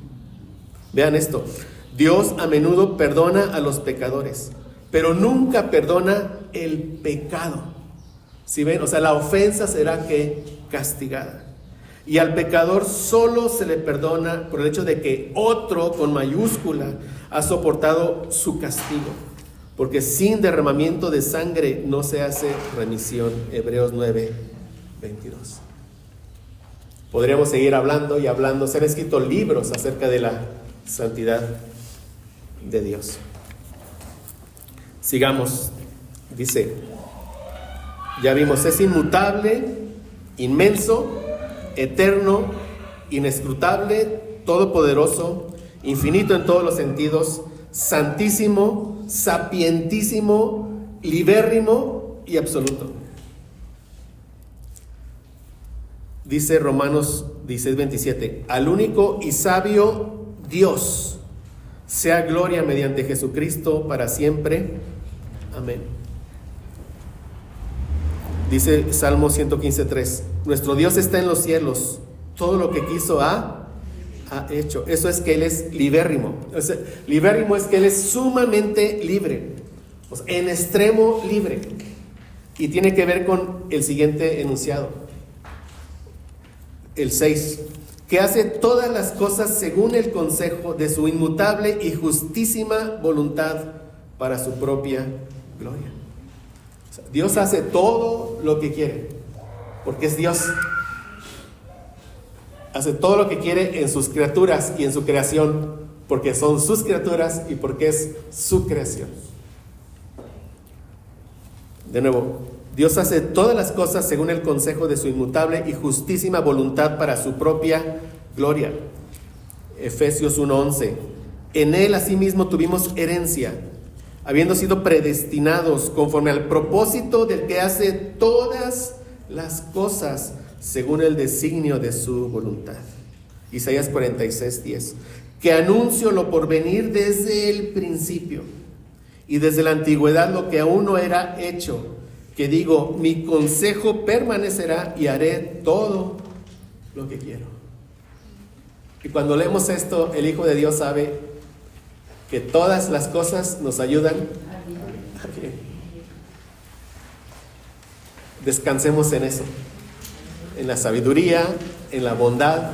Vean esto: Dios a menudo perdona a los pecadores, pero nunca perdona el pecado. ¿Sí ven? O sea, la ofensa será castigada. Y al pecador solo se le perdona por el hecho de que otro, con mayúscula, ha soportado su castigo. Porque sin derramamiento de sangre no se hace remisión. Hebreos 9:22. Podríamos seguir hablando y hablando. Se han escrito libros acerca de la santidad de Dios. Sigamos. Dice, ya vimos, es inmutable, inmenso, eterno, inescrutable, todopoderoso, infinito en todos los sentidos, santísimo, sapientísimo, libérrimo y absoluto. Dice Romanos 16:27, al único y sabio Dios, sea gloria mediante Jesucristo para siempre. Amén. Dice Salmo 115:3, nuestro Dios está en los cielos, todo lo que quiso ha hecho. Eso es que Él es libérrimo. O sea, libérrimo es que Él es sumamente libre, o sea, en extremo libre. Y tiene que ver con el siguiente enunciado, el 6, que hace todas las cosas según el consejo de su inmutable y justísima voluntad para su propia gloria. O sea, Dios hace todo lo que quiere, porque es Dios. Hace todo lo que quiere en sus criaturas y en su creación, porque son sus criaturas y porque es su creación. De nuevo, Dios hace todas las cosas según el consejo de su inmutable y justísima voluntad para su propia gloria. Efesios 1:11. En Él asimismo tuvimos herencia, habiendo sido predestinados conforme al propósito del que hace todas las cosas según el designio de su voluntad. Isaías 46:10. Que anuncio lo por venir desde el principio y desde la antigüedad lo que aún no era hecho, que digo, mi consejo permanecerá y haré todo lo que quiero. Y cuando leemos esto, el Hijo de Dios sabe que todas las cosas nos ayudan a bien. Descansemos en eso, en la sabiduría, en la bondad,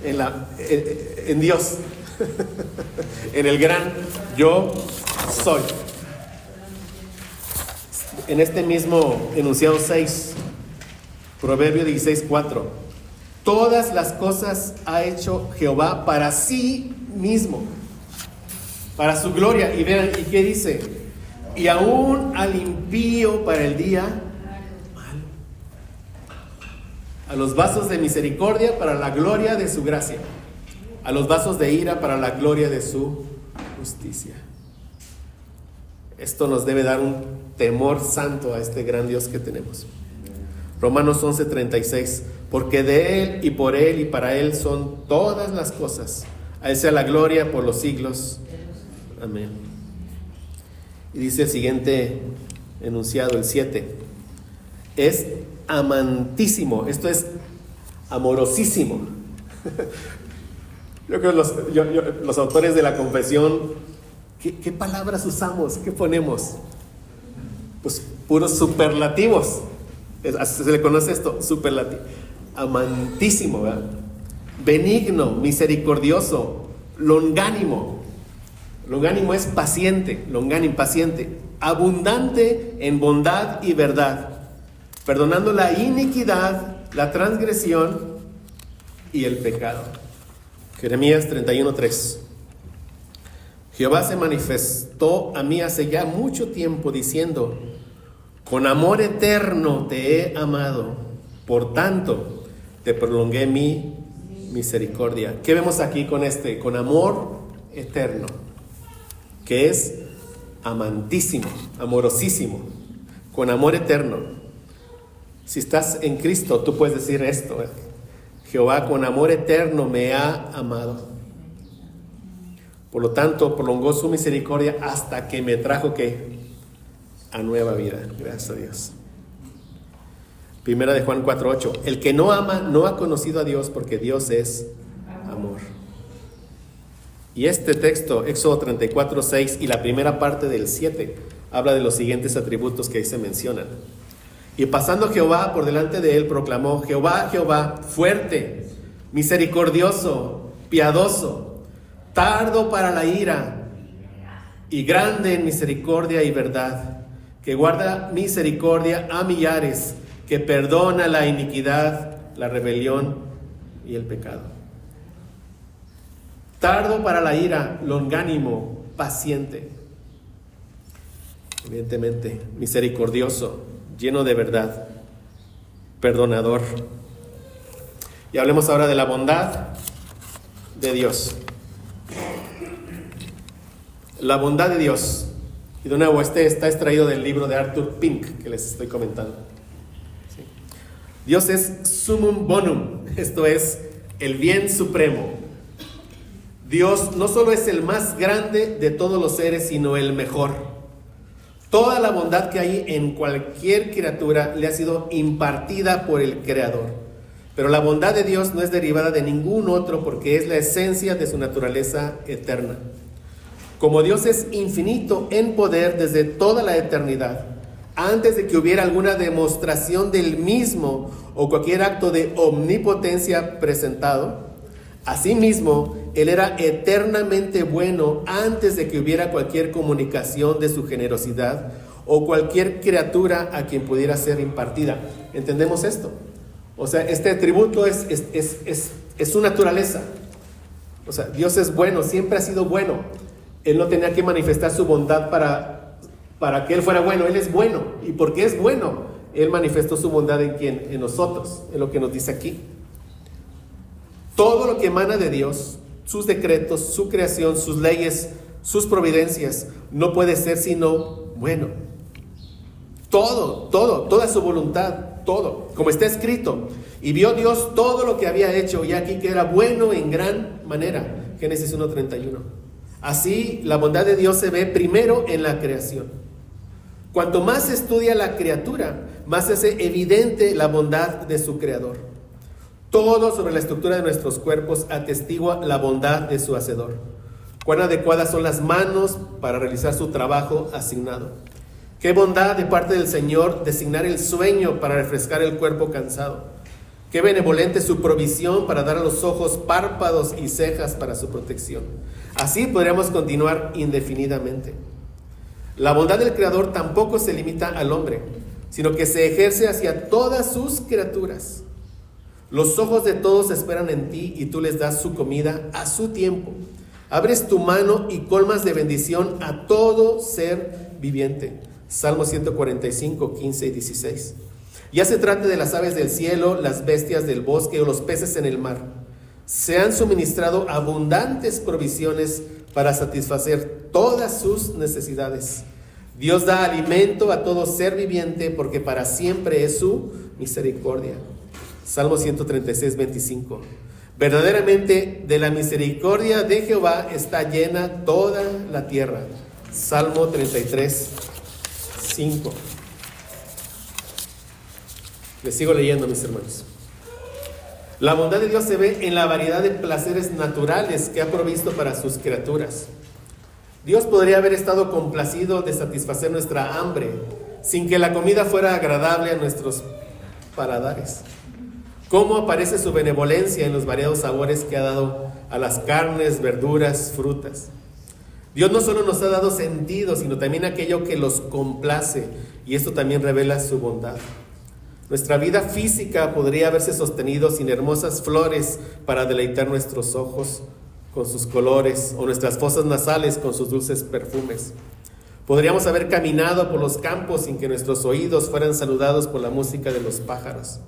en Dios, en el gran yo soy. En este mismo enunciado 6, Proverbio 16:4, todas las cosas ha hecho Jehová para sí mismo, para su gloria. Y vean, ¿y qué dice? Y aún al impío para el día malo, a los vasos de misericordia para la gloria de su gracia, a los vasos de ira para la gloria de su justicia. Esto nos debe dar un temor santo a este gran Dios que tenemos. Romanos 11:36, porque de Él y por Él y para Él son todas las cosas. A Él sea la gloria por los siglos. Amén. Y dice el siguiente enunciado, el 7, es amantísimo, esto es amorosísimo. Yo creo que los autores de la confesión, ¿qué palabras usamos? ¿Qué ponemos? Pues puros superlativos. Se le conoce esto, superlativo. Amantísimo, ¿verdad? Benigno, misericordioso, longánimo. Longánimo es paciente, longánimo, paciente. Abundante en bondad y verdad, perdonando la iniquidad, la transgresión y el pecado. Jeremías 31:3. Jehová se manifestó a mí hace ya mucho tiempo diciendo, con amor eterno te he amado, por tanto te prolongué mi misericordia. ¿Qué vemos aquí con amor eterno? Que es amantísimo, amorosísimo, con amor eterno. Si estás en Cristo, tú puedes decir esto, Jehová con amor eterno me ha amado. Por lo tanto, prolongó su misericordia hasta que me trajo, ¿qué? A nueva vida. Gracias a Dios. Primera de Juan 4:8. El que no ama no ha conocido a Dios, porque Dios es amor. Y este texto, Éxodo 34:6 y la primera parte del 7, habla de los siguientes atributos que ahí se mencionan. Y pasando Jehová por delante de él, proclamó, Jehová, Jehová, fuerte, misericordioso, piadoso, tardo para la ira y grande en misericordia y verdad, que guarda misericordia a millares, que perdona la iniquidad, la rebelión y el pecado. Tardo para la ira, longánimo, paciente. Evidentemente, misericordioso, lleno de verdad, perdonador. Y hablemos ahora de la bondad. de Dios. La bondad de Dios. Y de nuevo, este está extraído del libro de Arthur Pink que les estoy comentando. ¿Sí? Dios es summum bonum, esto es el bien supremo. Dios no solo es el más grande de todos los seres, sino el mejor. Toda la bondad que hay en cualquier criatura le ha sido impartida por el Creador. Pero la bondad de Dios no es derivada de ningún otro porque es la esencia de su naturaleza eterna. Como Dios es infinito en poder desde toda la eternidad, antes de que hubiera alguna demostración del mismo o cualquier acto de omnipotencia presentado, asimismo, Él era eternamente bueno antes de que hubiera cualquier comunicación de su generosidad o cualquier criatura a quien pudiera ser impartida. ¿Entendemos esto? O sea, este atributo es su naturaleza. O sea, Dios es bueno, siempre ha sido bueno. Él no tenía que manifestar su bondad para que Él fuera bueno. Él es bueno. Y porque es bueno, Él manifestó su bondad ¿en quién? En nosotros, en lo que nos dice aquí. Todo lo que emana de Dios, sus decretos, su creación, sus leyes, sus providencias, no puede ser sino bueno. Toda su voluntad, todo, como está escrito. Y vio Dios todo lo que había hecho, y aquí que era bueno en gran manera. Génesis 1:31. Así, la bondad de Dios se ve primero en la creación. Cuanto más se estudia la criatura, más se hace evidente la bondad de su Creador. Todo sobre la estructura de nuestros cuerpos atestigua la bondad de su Hacedor. Cuán adecuadas son las manos para realizar su trabajo asignado. Qué bondad de parte del Señor designar el sueño para refrescar el cuerpo cansado. Qué benevolente su provisión para dar a los ojos párpados y cejas para su protección. Así podríamos continuar indefinidamente. La bondad del Creador tampoco se limita al hombre, sino que se ejerce hacia todas sus criaturas. Los ojos de todos esperan en ti y tú les das su comida a su tiempo. Abres tu mano y colmas de bendición a todo ser viviente. Salmo 145, 15 y 16. Ya se trate de las aves del cielo, las bestias del bosque o los peces en el mar. Se han suministrado abundantes provisiones para satisfacer todas sus necesidades. Dios da alimento a todo ser viviente porque para siempre es su misericordia. Salmo 136, 25. Verdaderamente de la misericordia de Jehová está llena toda la tierra. Salmo 33, 5. Les sigo leyendo, mis hermanos. La bondad de Dios se ve en la variedad de placeres naturales que ha provisto para sus criaturas. Dios podría haber estado complacido de satisfacer nuestra hambre sin que la comida fuera agradable a nuestros paladares. ¿Cómo aparece su benevolencia en los variados sabores que ha dado a las carnes, verduras, frutas? Dios no solo nos ha dado sentido, sino también aquello que los complace, y esto también revela su bondad. Nuestra vida física podría haberse sostenido sin hermosas flores para deleitar nuestros ojos con sus colores, o nuestras fosas nasales con sus dulces perfumes. Podríamos haber caminado por los campos sin que nuestros oídos fueran saludados por la música de los pájaros.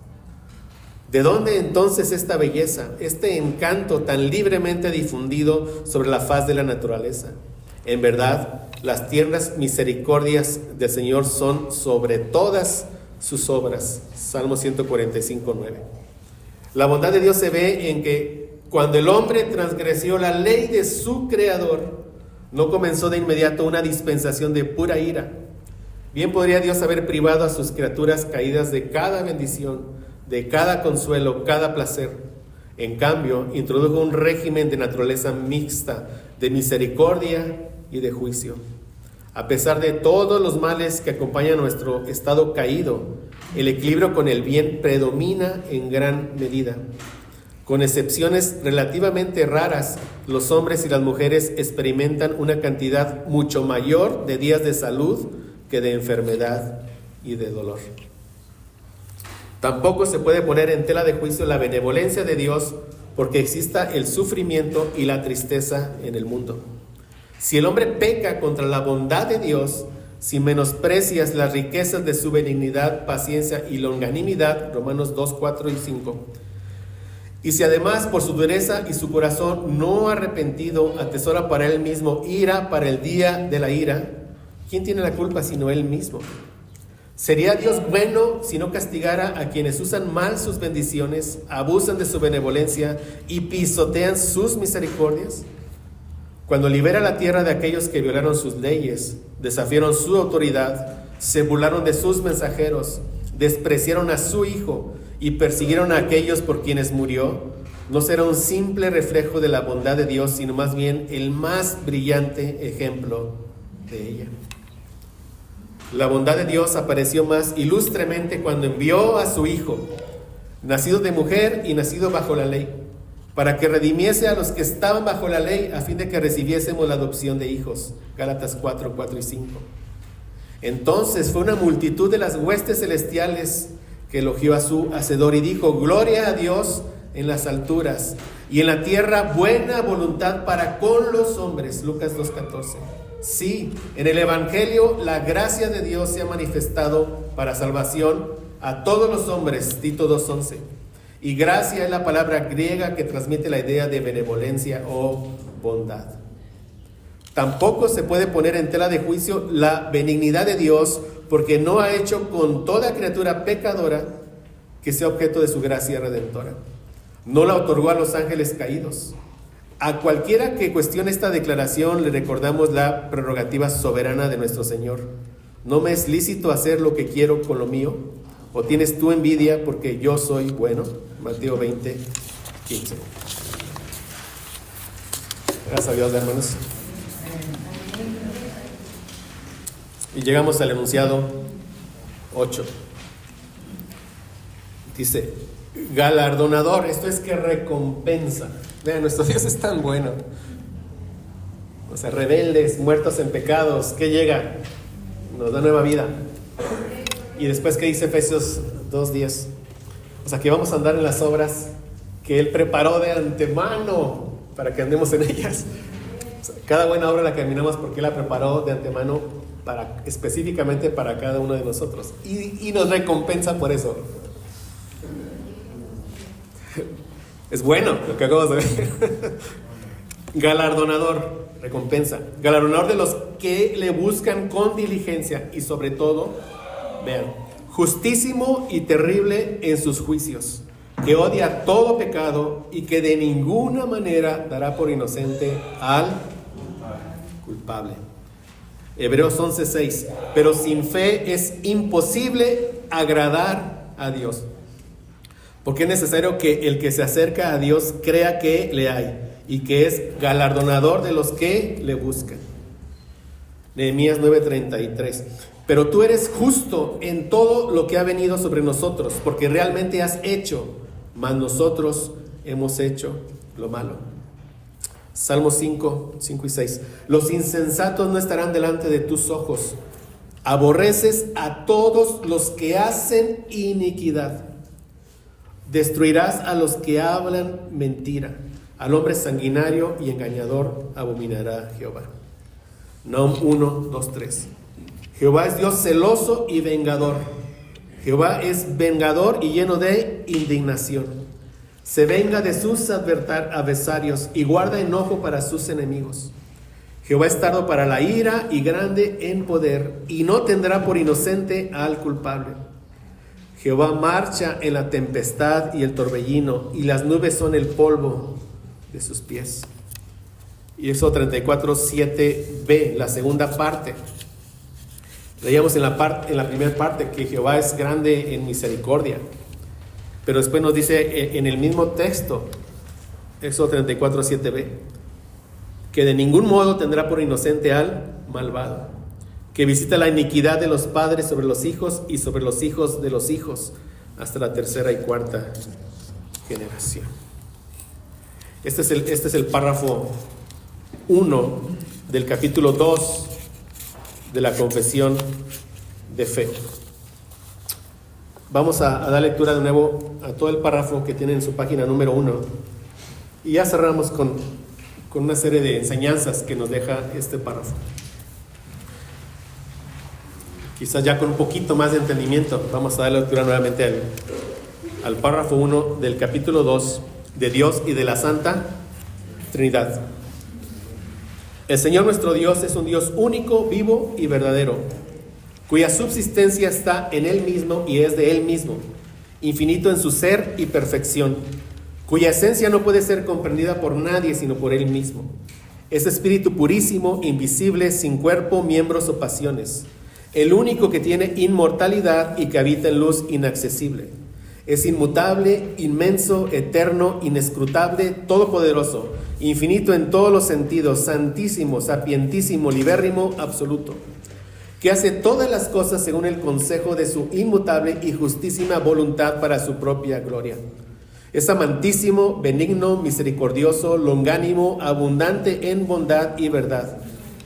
¿De dónde entonces esta belleza, este encanto tan libremente difundido sobre la faz de la naturaleza? En verdad, las tiernas misericordias del Señor son sobre todas sus obras. Salmo 145, 9. La bondad de Dios se ve en que cuando el hombre transgredió la ley de su Creador, no comenzó de inmediato una dispensación de pura ira. Bien podría Dios haber privado a sus criaturas caídas de cada bendición, de cada consuelo, cada placer. En cambio, introdujo un régimen de naturaleza mixta, de misericordia y de juicio. A pesar de todos los males que acompañan nuestro estado caído, el equilibrio con el bien predomina en gran medida. Con excepciones relativamente raras, los hombres y las mujeres experimentan una cantidad mucho mayor de días de salud que de enfermedad y de dolor. Tampoco se puede poner en tela de juicio la benevolencia de Dios porque exista el sufrimiento y la tristeza en el mundo. Si el hombre peca contra la bondad de Dios, si menosprecias las riquezas de su benignidad, paciencia y longanimidad, Romanos 2, 4 y 5, Y si además por su dureza y su corazón no arrepentido atesora para él mismo ira para el día de la ira, ¿quién tiene la culpa sino él mismo? ¿Sería Dios bueno si no castigara a quienes usan mal sus bendiciones, abusan de su benevolencia y pisotean sus misericordias? Cuando libera la tierra de aquellos que violaron sus leyes, desafiaron su autoridad, se burlaron de sus mensajeros, despreciaron a su Hijo y persiguieron a aquellos por quienes murió, no será un simple reflejo de la bondad de Dios, sino más bien el más brillante ejemplo de ella. La bondad de Dios apareció más ilustremente cuando envió a su Hijo, nacido de mujer y nacido bajo la ley, para que redimiese a los que estaban bajo la ley, a fin de que recibiésemos la adopción de hijos. Gálatas 4, 4 y 5. Entonces fue una multitud de las huestes celestiales que elogió a su Hacedor y dijo: gloria a Dios en las alturas y en la tierra buena voluntad para con los hombres. Lucas 2:14. Sí, en el Evangelio la gracia de Dios se ha manifestado para salvación a todos los hombres. Tito 2:11. Y gracia es la palabra griega que transmite la idea de benevolencia o bondad. Tampoco se puede poner en tela de juicio la benignidad de Dios, porque no ha hecho con toda criatura pecadora que sea objeto de su gracia redentora. No la otorgó a los ángeles caídos. A cualquiera que cuestione esta declaración le recordamos la prerrogativa soberana de nuestro Señor. ¿No me es lícito hacer lo que quiero con lo mío? ¿O tienes tú envidia porque yo soy bueno? Mateo 20, 15. Gracias a Dios, hermanos. Y llegamos al enunciado 8. Dice: galardonador, esto es que recompensa. Vean, nuestro Dios es tan bueno. O sea, rebeldes, muertos en pecados, ¿qué llega? Nos da nueva vida. Y después, ¿qué dice Efesios 2:10? O sea, que vamos a andar en las obras que Él preparó de antemano para que andemos en ellas. O sea, cada buena obra la caminamos porque Él la preparó de antemano específicamente para cada uno de nosotros. Y nos recompensa por eso. Es bueno lo que acabamos de ver. Galardonador, recompensa. Galardonador de los que le buscan con diligencia y sobre todo, vean, justísimo y terrible en sus juicios, que odia todo pecado y que de ninguna manera dará por inocente al culpable. Hebreos 11:6. Pero sin fe es imposible agradar a Dios, porque es necesario que el que se acerca a Dios crea que le hay y que es galardonador de los que le buscan. Nehemías 9:33. Pero tú eres justo en todo lo que ha venido sobre nosotros, porque realmente has hecho, mas nosotros hemos hecho lo malo. Salmo 5, 5 y 6. Los insensatos no estarán delante de tus ojos. Aborreces a todos los que hacen iniquidad. Destruirás a los que hablan mentira. Al hombre sanguinario y engañador abominará Jehová. Nahum 1, 2, 3. Jehová es Dios celoso y vengador. Jehová es vengador y lleno de indignación. Se venga de sus adversarios y guarda enojo para sus enemigos. Jehová es tardo para la ira y grande en poder, y no tendrá por inocente al culpable. Jehová marcha en la tempestad y el torbellino, y las nubes son el polvo de sus pies. Y eso 34, 7b, la segunda parte. Leíamos en la primera parte que Jehová es grande en misericordia, pero después nos dice en el mismo texto, Éxodo 34, 7b, que de ningún modo tendrá por inocente al malvado, que visita la iniquidad de los padres sobre los hijos y sobre los hijos de los hijos, hasta la tercera y cuarta generación. Este es el párrafo 1 del capítulo 2 de la confesión de fe. Vamos a dar lectura de nuevo a todo el párrafo que tiene en su página número 1. Y ya cerramos con una serie de enseñanzas que nos deja este párrafo. Quizás ya con un poquito más de entendimiento, vamos a dar lectura nuevamente al párrafo 1 del capítulo 2 de Dios y de la Santa Trinidad. El Señor nuestro Dios es un Dios único, vivo y verdadero, cuya subsistencia está en Él mismo y es de Él mismo, infinito en su ser y perfección, cuya esencia no puede ser comprendida por nadie sino por Él mismo. Es espíritu purísimo, invisible, sin cuerpo, miembros o pasiones, el único que tiene inmortalidad y que habita en luz inaccesible. Es inmutable, inmenso, eterno, inescrutable, todopoderoso, infinito en todos los sentidos, santísimo, sapientísimo, libérrimo, absoluto, que hace todas las cosas según el consejo de su inmutable y justísima voluntad para su propia gloria. Es amantísimo, benigno, misericordioso, longánimo, abundante en bondad y verdad,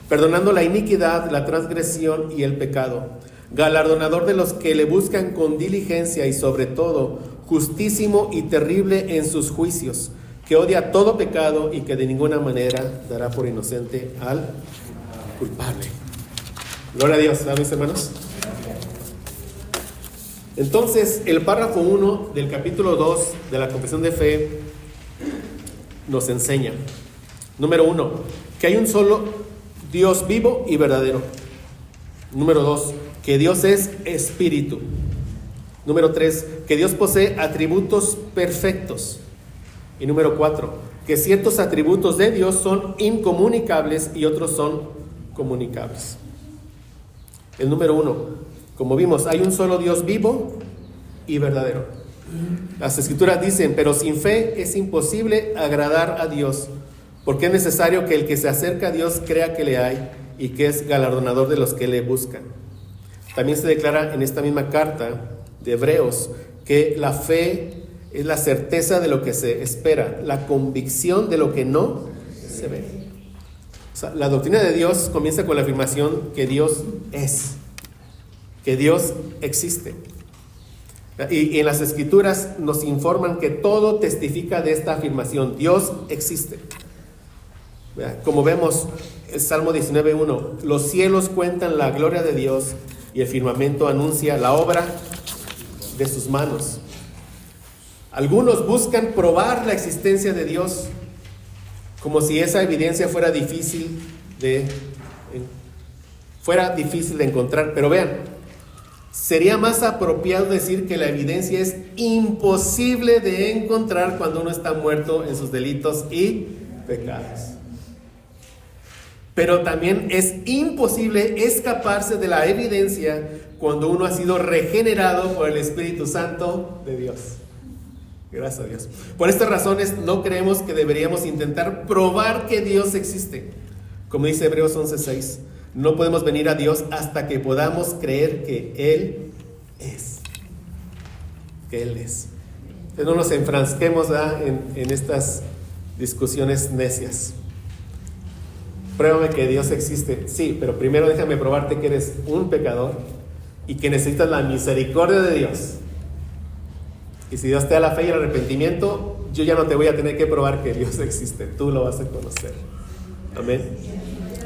perdonando la iniquidad, la transgresión y el pecado, galardonador de los que le buscan con diligencia y sobre todo justísimo y terrible en sus juicios, que odia todo pecado y que de ninguna manera dará por inocente al culpable. Gloria a Dios, ¿sabes, mis hermanos? Entonces, el párrafo 1 del capítulo 2 de la Confesión de Fe nos enseña, número 1, que hay un solo Dios vivo y verdadero. Número 2, que Dios es espíritu. Número 3, que Dios posee atributos perfectos. Y número 4, que ciertos atributos de Dios son incomunicables y otros son comunicables. El número 1, como vimos, hay un solo Dios vivo y verdadero. Las Escrituras dicen, pero sin fe es imposible agradar a Dios, porque es necesario que el que se acerca a Dios crea que le hay y que es galardonador de los que le buscan. También se declara en esta misma carta de Hebreos que la fe es la certeza de lo que se espera, la convicción de lo que no se ve. O sea, la doctrina de Dios comienza con la afirmación que Dios es, que Dios existe. Y en las Escrituras nos informan que todo testifica de esta afirmación: Dios existe. Como vemos en Salmo 19:1, los cielos cuentan la gloria de Dios y el firmamento anuncia la obra de sus manos. Algunos buscan probar la existencia de Dios como si esa evidencia fuera difícil de encontrar. Pero vean, sería más apropiado decir que la evidencia es imposible de encontrar cuando uno está muerto en sus delitos y pecados. Pero también es imposible escaparse de la evidencia cuando uno ha sido regenerado por el Espíritu Santo de Dios. Gracias a Dios. Por estas razones no creemos que deberíamos intentar probar que Dios existe. Como dice Hebreos 11:6, no podemos venir a Dios hasta que podamos creer que Él es. Que Él es. Entonces no nos enfrasquemos en estas discusiones necias. Pruébame que Dios existe. Sí, pero primero déjame probarte que eres un pecador y que necesitas la misericordia de Dios. Y si Dios te da la fe y el arrepentimiento, yo ya no te voy a tener que probar que Dios existe. Tú lo vas a conocer. Amén.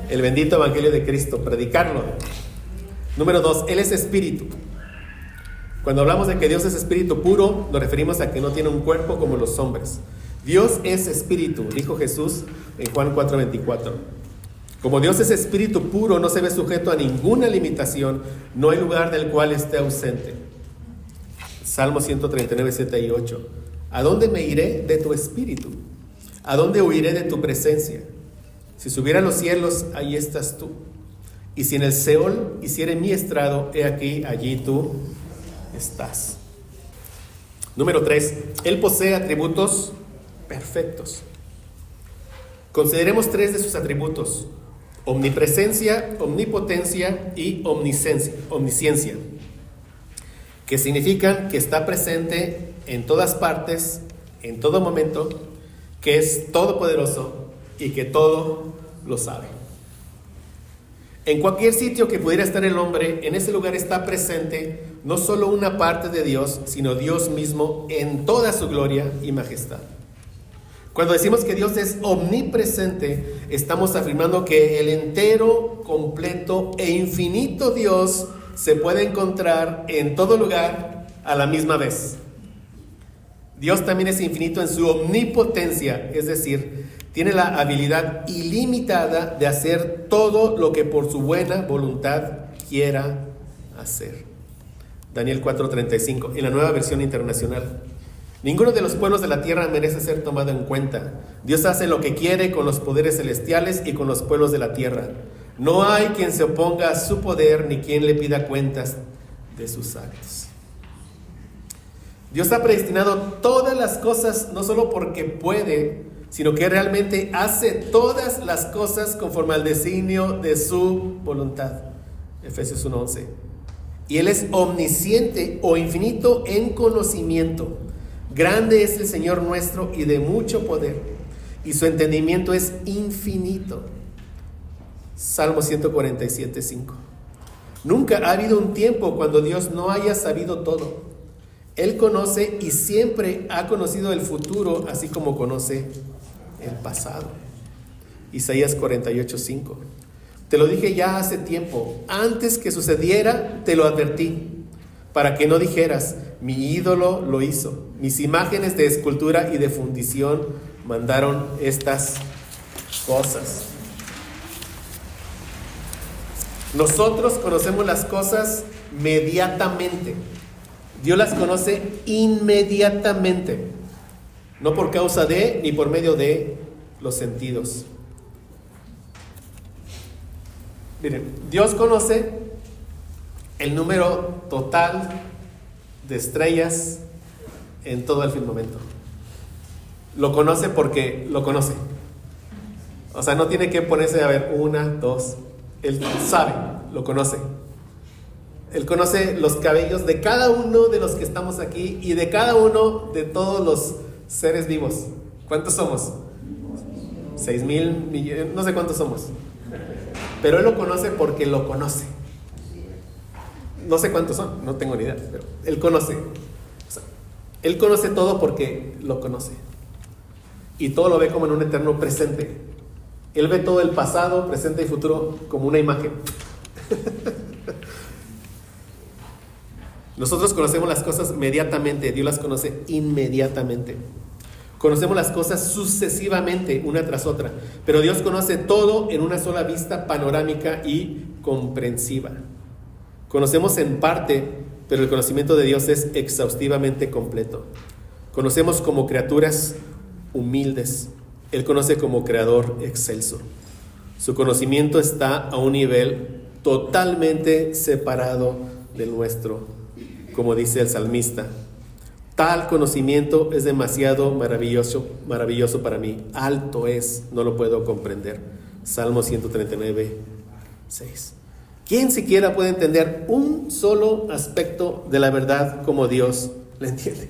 El bendito Evangelio de Cristo, predicarlo. Número 2, Él es espíritu. Cuando hablamos de que Dios es espíritu puro, nos referimos a que no tiene un cuerpo como los hombres. Dios es espíritu, dijo Jesús en Juan 4:24. Como Dios es espíritu puro, no se ve sujeto a ninguna limitación, no hay lugar del cual esté ausente. Salmo 139, 7 y 8. ¿A dónde me iré de tu espíritu? ¿A dónde huiré de tu presencia? Si subiera a los cielos, ahí estás tú. Y si en el Seol hiciere mi estrado, he aquí, allí tú estás. Número 3. Él posee atributos perfectos. Consideremos 3 de sus atributos: omnipresencia, omnipotencia y omnisciencia, que significan que está presente en todas partes, en todo momento, que es todopoderoso y que todo lo sabe. En cualquier sitio que pudiera estar el hombre, en ese lugar está presente no solo una parte de Dios, sino Dios mismo en toda su gloria y majestad. Cuando decimos que Dios es omnipresente, estamos afirmando que el entero, completo e infinito Dios se puede encontrar en todo lugar a la misma vez. Dios también es infinito en su omnipotencia, es decir, tiene la habilidad ilimitada de hacer todo lo que por su buena voluntad quiera hacer. Daniel 4:35, en la Nueva Versión Internacional. Ninguno de los pueblos de la tierra merece ser tomado en cuenta. Dios hace lo que quiere con los poderes celestiales y con los pueblos de la tierra. No hay quien se oponga a su poder ni quien le pida cuentas de sus actos. Dios ha predestinado todas las cosas, no solo porque puede, sino que realmente hace todas las cosas conforme al designio de su voluntad. Efesios 1:11. Y Él es omnisciente o infinito en conocimiento. Grande es el Señor nuestro y de mucho poder, y su entendimiento es infinito. Salmo 147:5. Nunca ha habido un tiempo cuando Dios no haya sabido todo. Él conoce y siempre ha conocido el futuro, así como conoce el pasado. Isaías 48:5. Te lo dije ya hace tiempo, antes que sucediera te lo advertí, para que no dijeras, mi ídolo lo hizo, mis imágenes de escultura y de fundición mandaron estas cosas. Nosotros conocemos las cosas mediatamente. Dios las conoce inmediatamente, no por causa de ni por medio de los sentidos. Miren, Dios conoce el número total de estrellas en todo el firmamento. Lo conoce porque lo conoce. O sea, no tiene que ponerse a ver 1, 2. Él sabe, lo conoce. Él conoce los cabellos de cada uno de los que estamos aquí y de cada uno de todos los seres vivos. ¿Cuántos somos? 6,000 millones, no sé cuántos somos. Pero Él lo conoce porque lo conoce. No sé cuántos son, no tengo ni idea, pero Él conoce. O sea, Él conoce todo porque lo conoce. Y todo lo ve como en un eterno presente. Él ve todo el pasado, presente y futuro como una imagen. Nosotros conocemos las cosas inmediatamente, Dios las conoce inmediatamente. Conocemos las cosas sucesivamente, una tras otra, pero Dios conoce todo en una sola vista panorámica y comprensiva. Conocemos en parte, pero el conocimiento de Dios es exhaustivamente completo. Conocemos como criaturas humildes, Él conoce como creador excelso. Su conocimiento está a un nivel totalmente separado del nuestro, como dice el salmista. Tal conocimiento es demasiado maravilloso para mí. Alto es, no lo puedo comprender. Salmo 139:6. ¿Quién siquiera puede entender un solo aspecto de la verdad como Dios la entiende?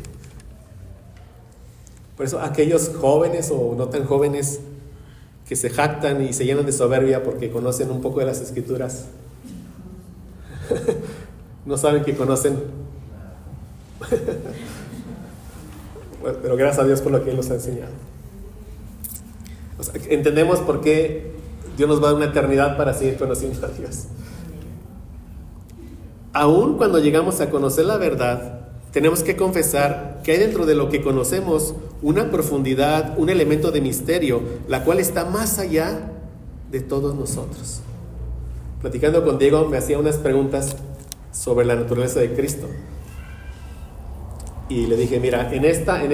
Por eso aquellos jóvenes o no tan jóvenes que se jactan y se llenan de soberbia porque conocen un poco de las Escrituras, no saben que conocen. Bueno, pero gracias a Dios por lo que Él nos ha enseñado. O sea, entendemos por qué Dios nos va a dar una eternidad para seguir conociendo a Dios. Aún cuando llegamos a conocer la verdad, tenemos que confesar que hay dentro de lo que conocemos una profundidad, un elemento de misterio, la cual está más allá de todos nosotros. Platicando con Diego, me hacía unas preguntas sobre la naturaleza de Cristo. Y le dije, mira, en esta y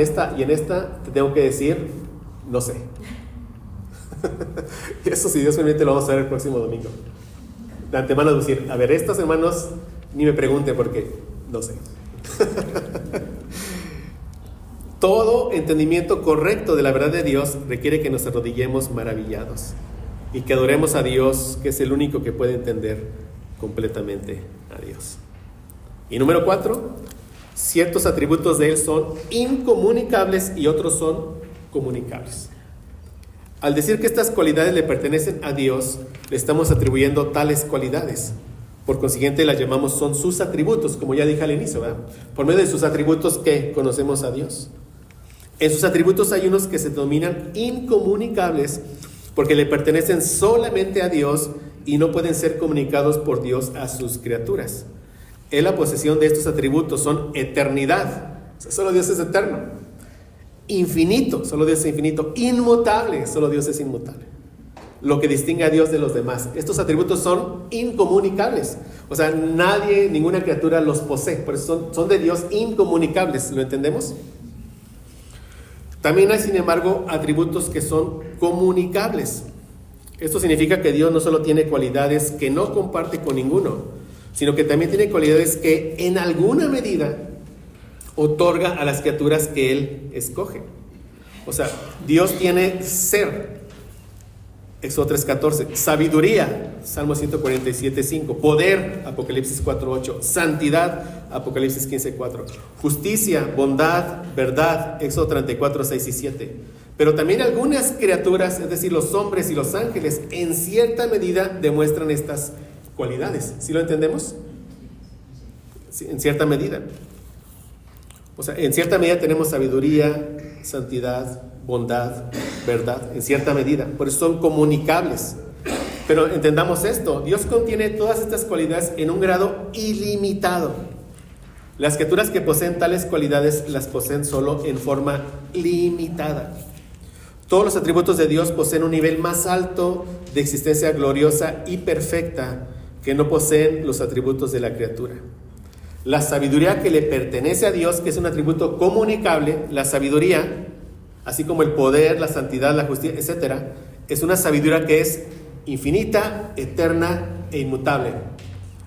en esta te tengo que decir, no sé. Y eso, si Dios permite, lo vamos a ver el próximo domingo. De antemano decir, a ver, estos hermanos, ni me pregunten porque no sé. Todo entendimiento correcto de la verdad de Dios requiere que nos arrodillemos maravillados y que adoremos a Dios, que es el único que puede entender completamente a Dios. Y número 4, ciertos atributos de Él son incomunicables y otros son comunicables. Al decir que estas cualidades le pertenecen a Dios, le estamos atribuyendo tales cualidades. Por consiguiente, las llamamos son sus atributos, como ya dije al inicio, ¿verdad? Por medio de sus atributos que conocemos a Dios. En sus atributos hay unos que se denominan incomunicables porque le pertenecen solamente a Dios y no pueden ser comunicados por Dios a sus criaturas. En la posesión de estos atributos son eternidad. O sea, solo Dios es eterno. infinito, solo Dios es infinito, inmutable, solo Dios es inmutable. Lo que distingue a Dios de los demás. Estos atributos son incomunicables. O sea, nadie, ninguna criatura los posee. Por eso son de Dios incomunicables. ¿Lo entendemos? También hay, sin embargo, atributos que son comunicables. Esto significa que Dios no solo tiene cualidades que no comparte con ninguno, sino que también tiene cualidades que en alguna medida otorga a las criaturas que Él escoge. O sea, Dios tiene ser, Éxodo 3:14, sabiduría, Salmo 147:5, poder, Apocalipsis 4:8, santidad, Apocalipsis 15:4, justicia, bondad, verdad, Éxodo 34:6 y 7. Pero también algunas criaturas, es decir, los hombres y los ángeles, en cierta medida demuestran estas cualidades. ¿Sí lo entendemos? Sí, en cierta medida. O sea, en cierta medida tenemos sabiduría, santidad, bondad, verdad, en cierta medida. Por eso son comunicables. Pero entendamos esto, Dios contiene todas estas cualidades en un grado ilimitado. Las criaturas que poseen tales cualidades las poseen solo en forma limitada. Todos los atributos de Dios poseen un nivel más alto de existencia gloriosa y perfecta que no poseen los atributos de la criatura. La sabiduría que le pertenece a Dios, que es un atributo comunicable, la sabiduría, así como el poder, la santidad, la justicia, etc., es una sabiduría que es infinita, eterna e inmutable.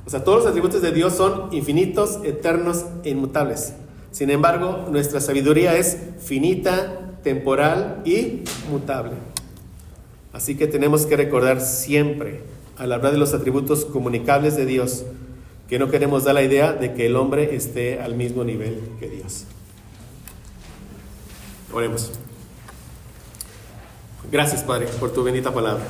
O sea, todos los atributos de Dios son infinitos, eternos e inmutables. Sin embargo, nuestra sabiduría es finita, temporal y mutable. Así que tenemos que recordar siempre, al hablar de los atributos comunicables de Dios, que no queremos dar la idea de que el hombre esté al mismo nivel que Dios. Oremos. Gracias, Padre, por tu bendita palabra.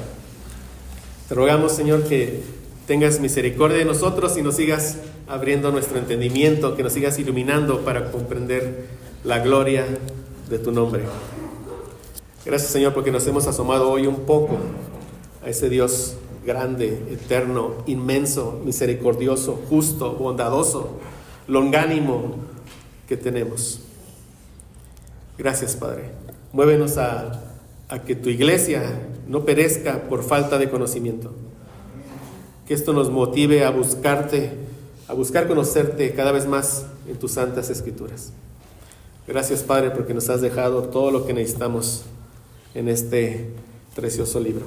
Te rogamos, Señor, que tengas misericordia de nosotros y nos sigas abriendo nuestro entendimiento, que nos sigas iluminando para comprender la gloria de tu nombre. Gracias, Señor, porque nos hemos asomado hoy un poco a ese Dios grande, eterno, inmenso, misericordioso, justo, bondadoso, longánimo que tenemos. Gracias, Padre. Muévenos a que tu iglesia no perezca por falta de conocimiento. Que esto nos motive a buscarte, a buscar conocerte cada vez más en tus santas escrituras. Gracias, Padre, porque nos has dejado todo lo que necesitamos en este precioso libro,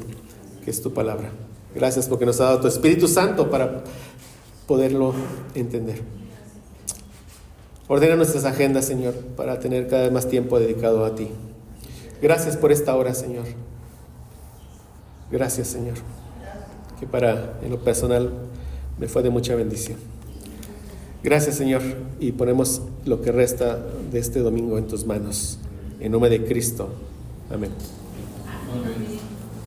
que es tu palabra. Gracias porque nos has dado tu Espíritu Santo para poderlo entender. Ordena nuestras agendas, Señor, para tener cada vez más tiempo dedicado a ti. Gracias por esta hora, Señor. Gracias, Señor, que en lo personal me fue de mucha bendición. Gracias, Señor, y ponemos lo que resta de este domingo en tus manos. En nombre de Cristo. Amén.